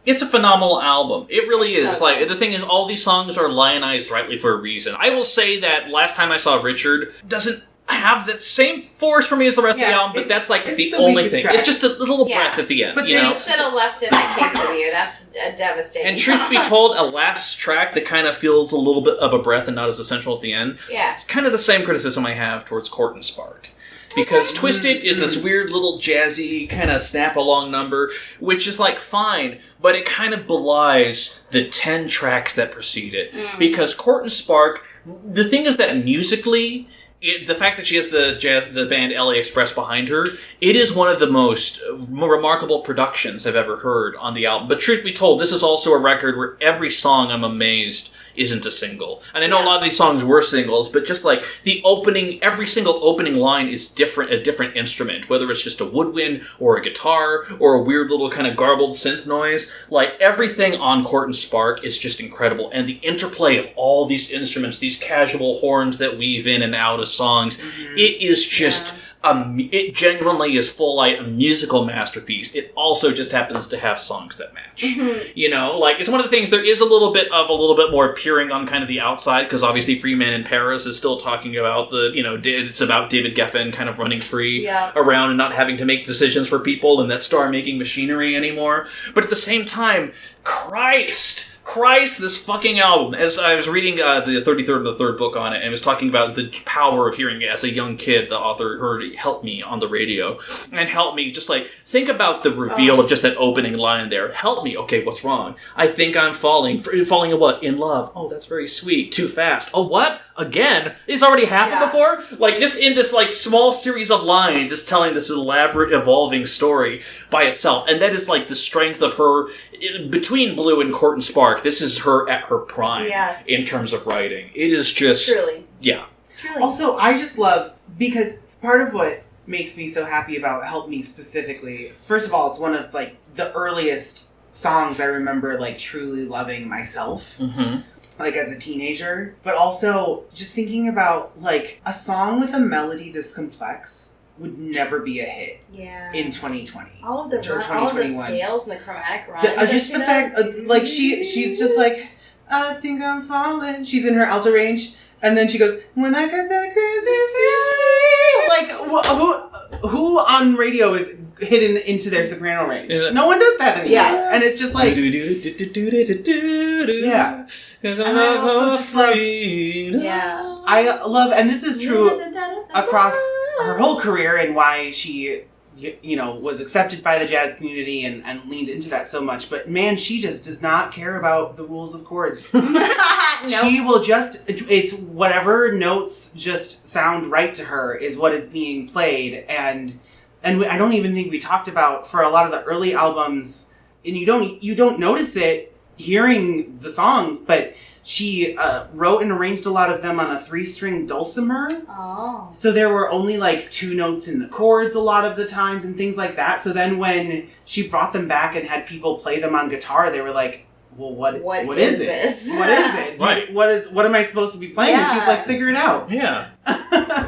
it's a phenomenal album. It really is. So Like, the thing is, all these songs are lionized rightly for a reason. I will say that last time I saw Richard doesn't have that same force for me as the rest of the Yeah, album, but that's like it's the the only weakest thing. track. It's just a little Yeah. breath at the end, But you You know? should have left in that case of you. That's a devastating. And truth be told, a last track that kind of feels a little bit of a breath and not as essential at the end. Yeah. It's kind of the same criticism I have towards Court and Spark. Because Twisted is this weird little jazzy kind of snap-along number, which is like fine, but it kind of belies the 10 tracks that precede it. Because Court and Spark, the thing is that musically, the fact that she has the band LA Express behind her, it is one of the most remarkable productions I've ever heard on the album. But truth be told, this is also a record where every song, I'm amazed, isn't a single. And I know a lot of these songs were singles, but just like every single opening line is a different instrument, whether it's just a woodwind or a guitar or a weird little kind of garbled synth noise. Like, everything on Court and Spark is just incredible. And the interplay of all these instruments, these casual horns that weave in and out of songs, it is just... it genuinely is a musical masterpiece. It also just happens to have songs that match. You know, like, it's one of the things, there is a little bit more peering on kind of the outside, because obviously Free Man in Paris is still talking about it's about David Geffen kind of running free around and not having to make decisions for people and that star-making machinery anymore. But at the same time, Christ, Christ, this fucking album. As I was reading the 33rd and the Third book on it, and it was talking about the power of hearing it as a young kid. The author heard Help Me on the radio. And Help Me, just like, think about the reveal of just that opening line there. Help me. Okay, what's wrong? I think I'm falling. Falling in what? In love. Oh, that's very sweet. Too fast. Oh, what? Again? It's already happened before? Like, just in this, like, small series of lines, it's telling this elaborate, evolving story by itself. And that is, like, the strength of her, between Blue and Court and Spark, this is her at her prime in terms of writing. It is just... Truly. Yeah. Truly. Also, I just love, because part of what makes me so happy about Help Me specifically, first of all, it's one of, like, the earliest songs I remember, like, truly loving myself. Mm-hmm. Like, as a teenager. But also, just thinking about, like, a song with a melody this complex would never be a hit in 2020. All of the scales and the chromatic runs. Just the fact, like, she's just like, I think I'm falling. She's in her alto range, and then she goes, when I got that crazy feeling. Like, who on radio is hidden into their soprano range? No one does that anymore. Yes. And it's just like, yeah. And I also just love, I love, and this is true across her whole career and why she, you know, was accepted by the jazz community and leaned into that so much. But man, she just does not care about the rules of chords. She will just, it's whatever notes just sound right to her is what is being played. And I don't even think we talked about, for a lot of the early albums, and you don't notice it hearing the songs, but she wrote and arranged a lot of them on a 3-string dulcimer. Oh. So there were only like 2 notes in the chords a lot of the times and things like that. So then when she brought them back and had people play them on guitar, they were like, well, what is this? What is it? Right. What am I supposed to be playing? And she's like, figure it out. Yeah.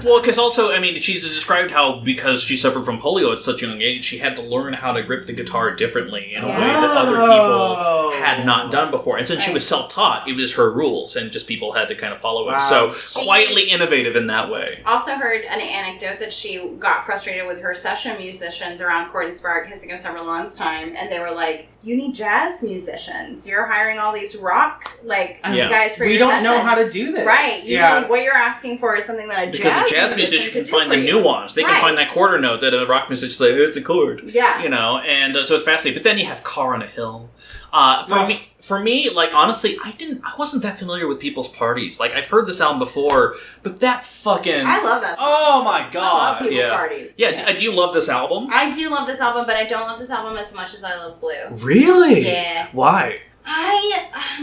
Well, because also, I mean, she's described how, because she suffered from polio at such a young age, she had to learn how to grip the guitar differently in a way that other people had not done before. And since she was self-taught, it was her rules, and just people had to kind of follow it. So, quietly innovative in that way. Also heard an anecdote that she got frustrated with her session musicians around Court and Spark, Hissing of Summer Long's time, and they were like, you need jazz musicians. You're hiring all these rock, guys for we your don't know sessions. how to do this. Right. You what you're asking for is something that because a jazz musician can find the nuance. They can find that quarter note that a rock musician say, it's a chord. Yeah. You know, and so it's fascinating. But then you have Car on a Hill. For me, like, honestly, I wasn't that familiar with People's Parties. Like, I've heard this album before, but that fucking... I love that song. Oh my god. I love People's Parties. Yeah, do you love this album? I do love this album, but I don't love this album as much as I love Blue. Really? Yeah. Why?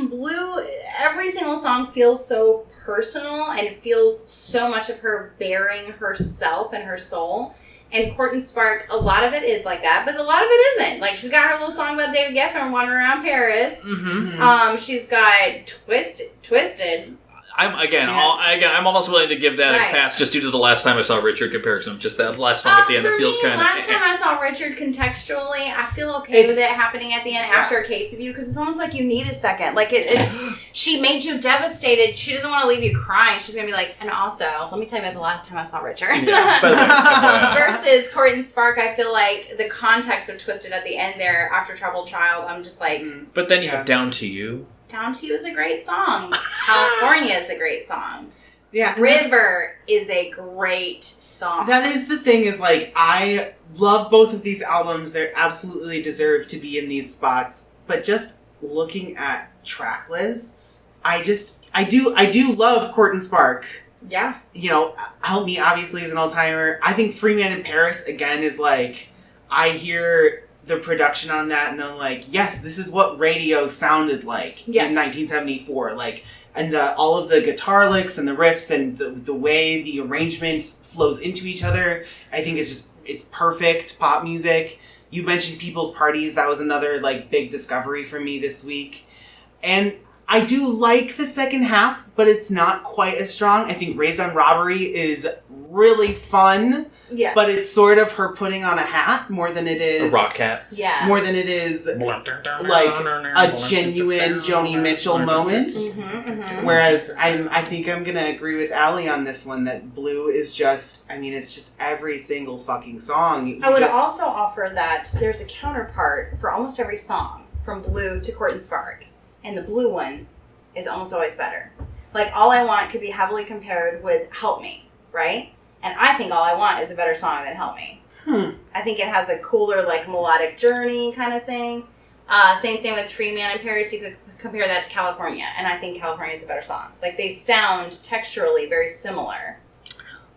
Blue, every single song feels so personal and feels so much of her bearing herself and her soul. And Court and Spark, a lot of it is like that, but a lot of it isn't. Like, she's got her little song about David Geffen wandering around Paris. Mm-hmm. She's got Twisted. I'm almost willing to give that a pass just due to the last time I saw Richard comparison. Just that last song at the end, it feels kind of... last time I saw Richard contextually, I feel okay with it happening at the end after A Case of You, because it's almost like you need a second. Like, it's she made you devastated. She doesn't want to leave you crying. She's going to be like, and also, let me tell you about the last time I saw Richard. Versus Court and Spark, I feel like the context of Twisted at the end there, after Troubled Child, I'm just like... But then you have Down to You. Down to You is a great song. California is a great song. Yeah. River is a great song. That is the thing, is like, I love both of these albums. They absolutely deserve to be in these spots. But just looking at track lists, I do love Court and Spark. Yeah. You know, Help Me obviously is an all-timer. I think Free Man in Paris, again, is like, I hear the production on that and I'm like, yes, this is what radio sounded like in 1974. Like, and all of the guitar licks and the riffs and the way the arrangement flows into each other, I think it's perfect pop music. You mentioned People's Parties. That was another, like, big discovery for me this week. And I do like the second half, but it's not quite as strong. I think Raised on Robbery is really fun. Yes. But it's sort of her putting on a hat more than it is... A rock hat. Yeah. More than it is, like, a genuine Joni Mitchell moment. Whereas I think I'm going to agree with Ali on this one, that Blue is just... I mean, it's just every single fucking song. I would also offer that there's a counterpart for almost every song, from Blue to Court and Spark. and the blue one is almost always better. Like, All I Want could be heavily compared with Help Me, right? And I think All I Want is a better song than Help Me. I think it has a cooler, like, melodic journey kind of thing. Same thing with Free Man in Paris. You could compare that to California, and I think California is a better song. Like, they sound texturally very similar.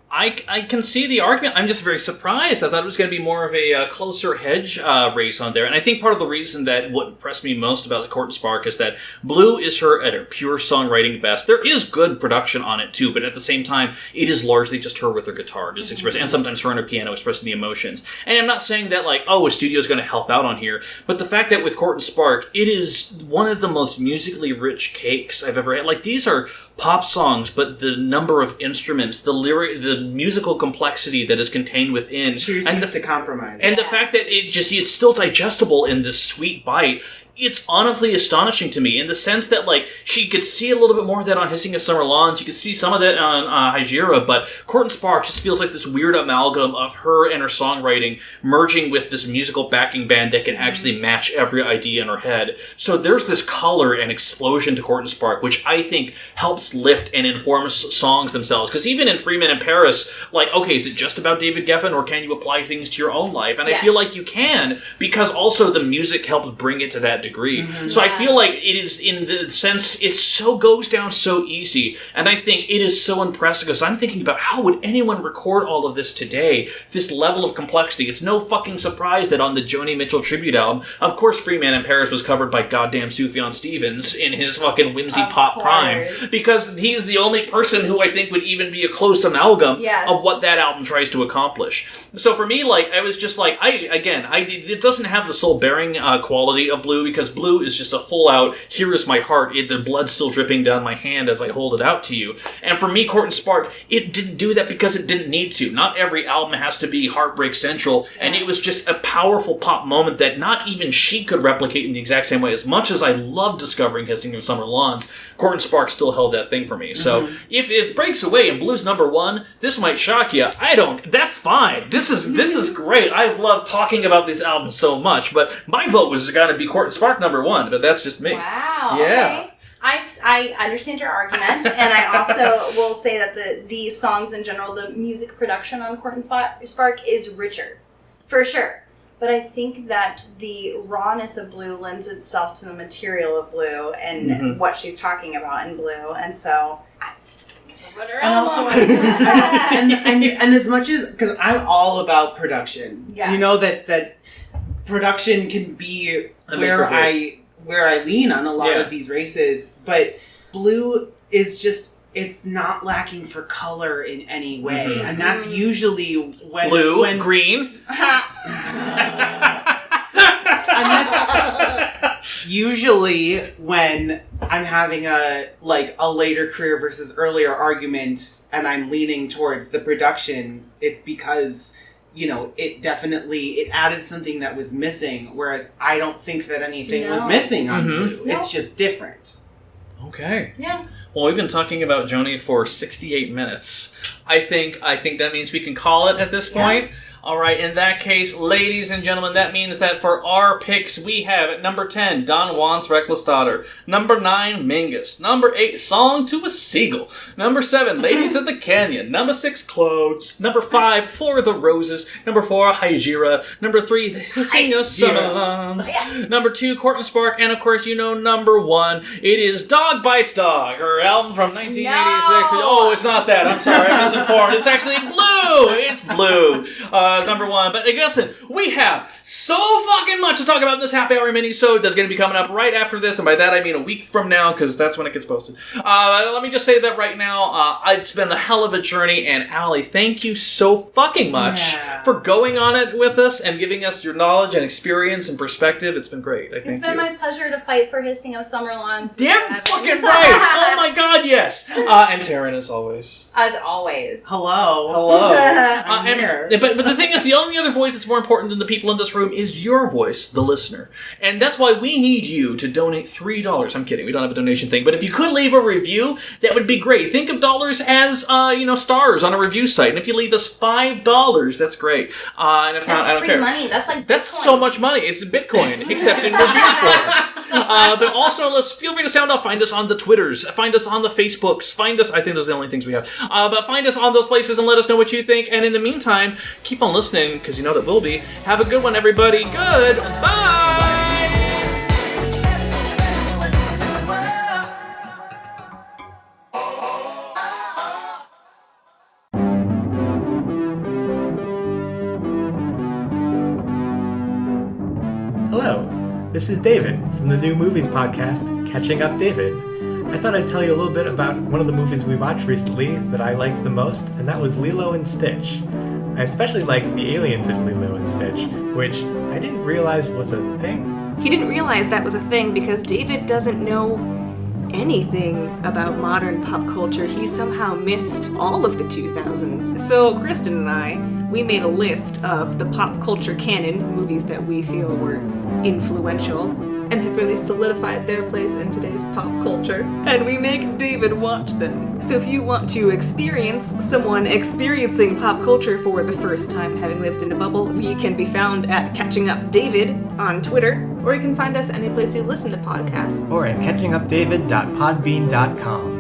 I can see the argument. I'm just very surprised. I thought it was going to be more of a closer hedge race on there. And I think part of the reason that what impressed me most about Court and Spark is that Blue is her at her pure songwriting best. There is good production on it too, but at the same time, it is largely just her with her guitar, just expressing, and sometimes her and her piano expressing the emotions. And I'm not saying that like, oh, a studio is going to help out on here, but the fact that with Court and Spark, it is one of the most musically rich cakes I've ever had. Like, these are pop songs, but the number of instruments, the lyric, the musical complexity that is contained within, She refused to compromise. and the fact that it's still digestible in this sweet bite. It's honestly astonishing to me in the sense that, like, she could see a little bit more of that on Hissing of Summer Lawns. You could see some of that on Hajira, but Court and Spark just feels like this weird amalgam of her and her songwriting merging with this musical backing band that can actually match every idea in her head. So there's this color and explosion to Court and Spark, which I think helps lift and inform songs themselves. Because even in Freeman in Paris, like, okay, is it just about David Geffen, or can you apply things to your own life? And I feel like you can, because also the music helps bring it to that degree. So I feel like it is, in the sense, it so goes down so easy, and I think it is so impressive, because I'm thinking about how would anyone record all of this today, this level of complexity. It's no fucking surprise that on the Joni Mitchell tribute album, of course Free Man in Paris was covered by goddamn Sufjan Stevens in his fucking whimsy pop prime, because he's the only person who I think would even be a close amalgam of what that album tries to accomplish. So for me, like, I was just like, it doesn't have the soul-bearing quality of Blue, because Blue is just a full-out, here is my heart, the blood's still dripping down my hand as I hold it out to you. And for me, Court and Spark, it didn't do that because it didn't need to. Not every album has to be Heartbreak Central, and it was just a powerful pop moment that not even she could replicate in the exact same way. As much as I love discovering Hissing of Summer Lawns, Court and Spark still held that thing for me. So if it breaks away and Blue's number one, this might shock you. That's fine. This is great. I've loved talking about these albums so much, but my vote was going to be Court and Spark number one, but that's just me. Wow. Yeah. Okay. I understand your argument, and I also will say that the songs in general, the music production on Court and Spark is richer, for sure. But I think that the rawness of Blue lends itself to the material of Blue and what she's talking about in Blue, and so I just think it's a better album. And as much as, because I'm all about production, you know that production can be where I lean on a lot of these races, but Blue is just, it's not lacking for color in any way. And that's usually when... Blue, green. And that's usually when I'm having a later career versus earlier argument, and I'm leaning towards the production, it's because... it added something that was missing, whereas I don't think that anything was missing on Blue. No. It's just different. Okay. Yeah. Well, we've been talking about Joni for 68 minutes. I think that means we can call it at this point. All right, in that case, ladies and gentlemen, that means that for our picks, we have at number 10, Don Juan's Reckless Daughter. Number 9, Mingus. Number 8, Song to a Seagull. Number 7, Ladies of the Canyon. Number 6, Clothes. Number 5, For the Roses. Number 4, Hajira. Number 3, The Hissing of Summer Lawns. Number 2, Court and Spark. And of course, number 1, it is Dog Bites Dog, her album from 1986. No. Oh, it's not that. I'm sorry, I'm misinformed. It's actually Blue. It's Blue. Number 1. But listen, we have so fucking much to talk about in this happy hour mini-sode that's going to be coming up right after this, and by that I mean a week from now, because that's when it gets posted. Let me just say that right now, it's been a hell of a journey, and Ali, thank you so fucking much for going on it with us and giving us your knowledge and experience and perspective. It's been great. It's been my pleasure to fight for Hissing of Summer Lawns. Damn fucking right! Oh my god, yes! And Taran, as always. As always. Hello. I'm here. But the thing is, the only other voice that's more important than the people in this room is your voice, the listener. And that's why we need you to donate $3. I'm kidding, we don't have a donation thing. But if you could leave a review, that would be great. Think of dollars as, stars on a review site. And if you leave us $5, that's great. And if not, I don't care. That's free money. That's like Bitcoin. That's so much money. It's Bitcoin, except in review form. But also, feel free to sound off. Find us on the Twitters. Find us on the Facebooks. Find us. I think those are the only things we have. But find us on those places and let us know what you think. And in the meantime, keep on listening because you know that we'll be. Have a good one, everybody. Goodbye. Hello, this is David from the new movies podcast, Catching Up David. I thought I'd tell you a little bit about one of the movies we watched recently that I liked the most, and that was Lilo and Stitch. I especially liked the aliens in Lilo and Stitch, which I didn't realize was a thing. He didn't realize that was a thing because David doesn't know anything about modern pop culture. He somehow missed all of the 2000s. So Kristen and I, we made a list of the pop culture canon, movies that we feel were influential, and have really solidified their place in today's pop culture. and we make David watch them. So if you want to experience someone experiencing pop culture for the first time, having lived in a bubble, we can be found at Catching Up David on Twitter. Or you can find us any place you listen to podcasts. Or at catchingupdavid.podbean.com.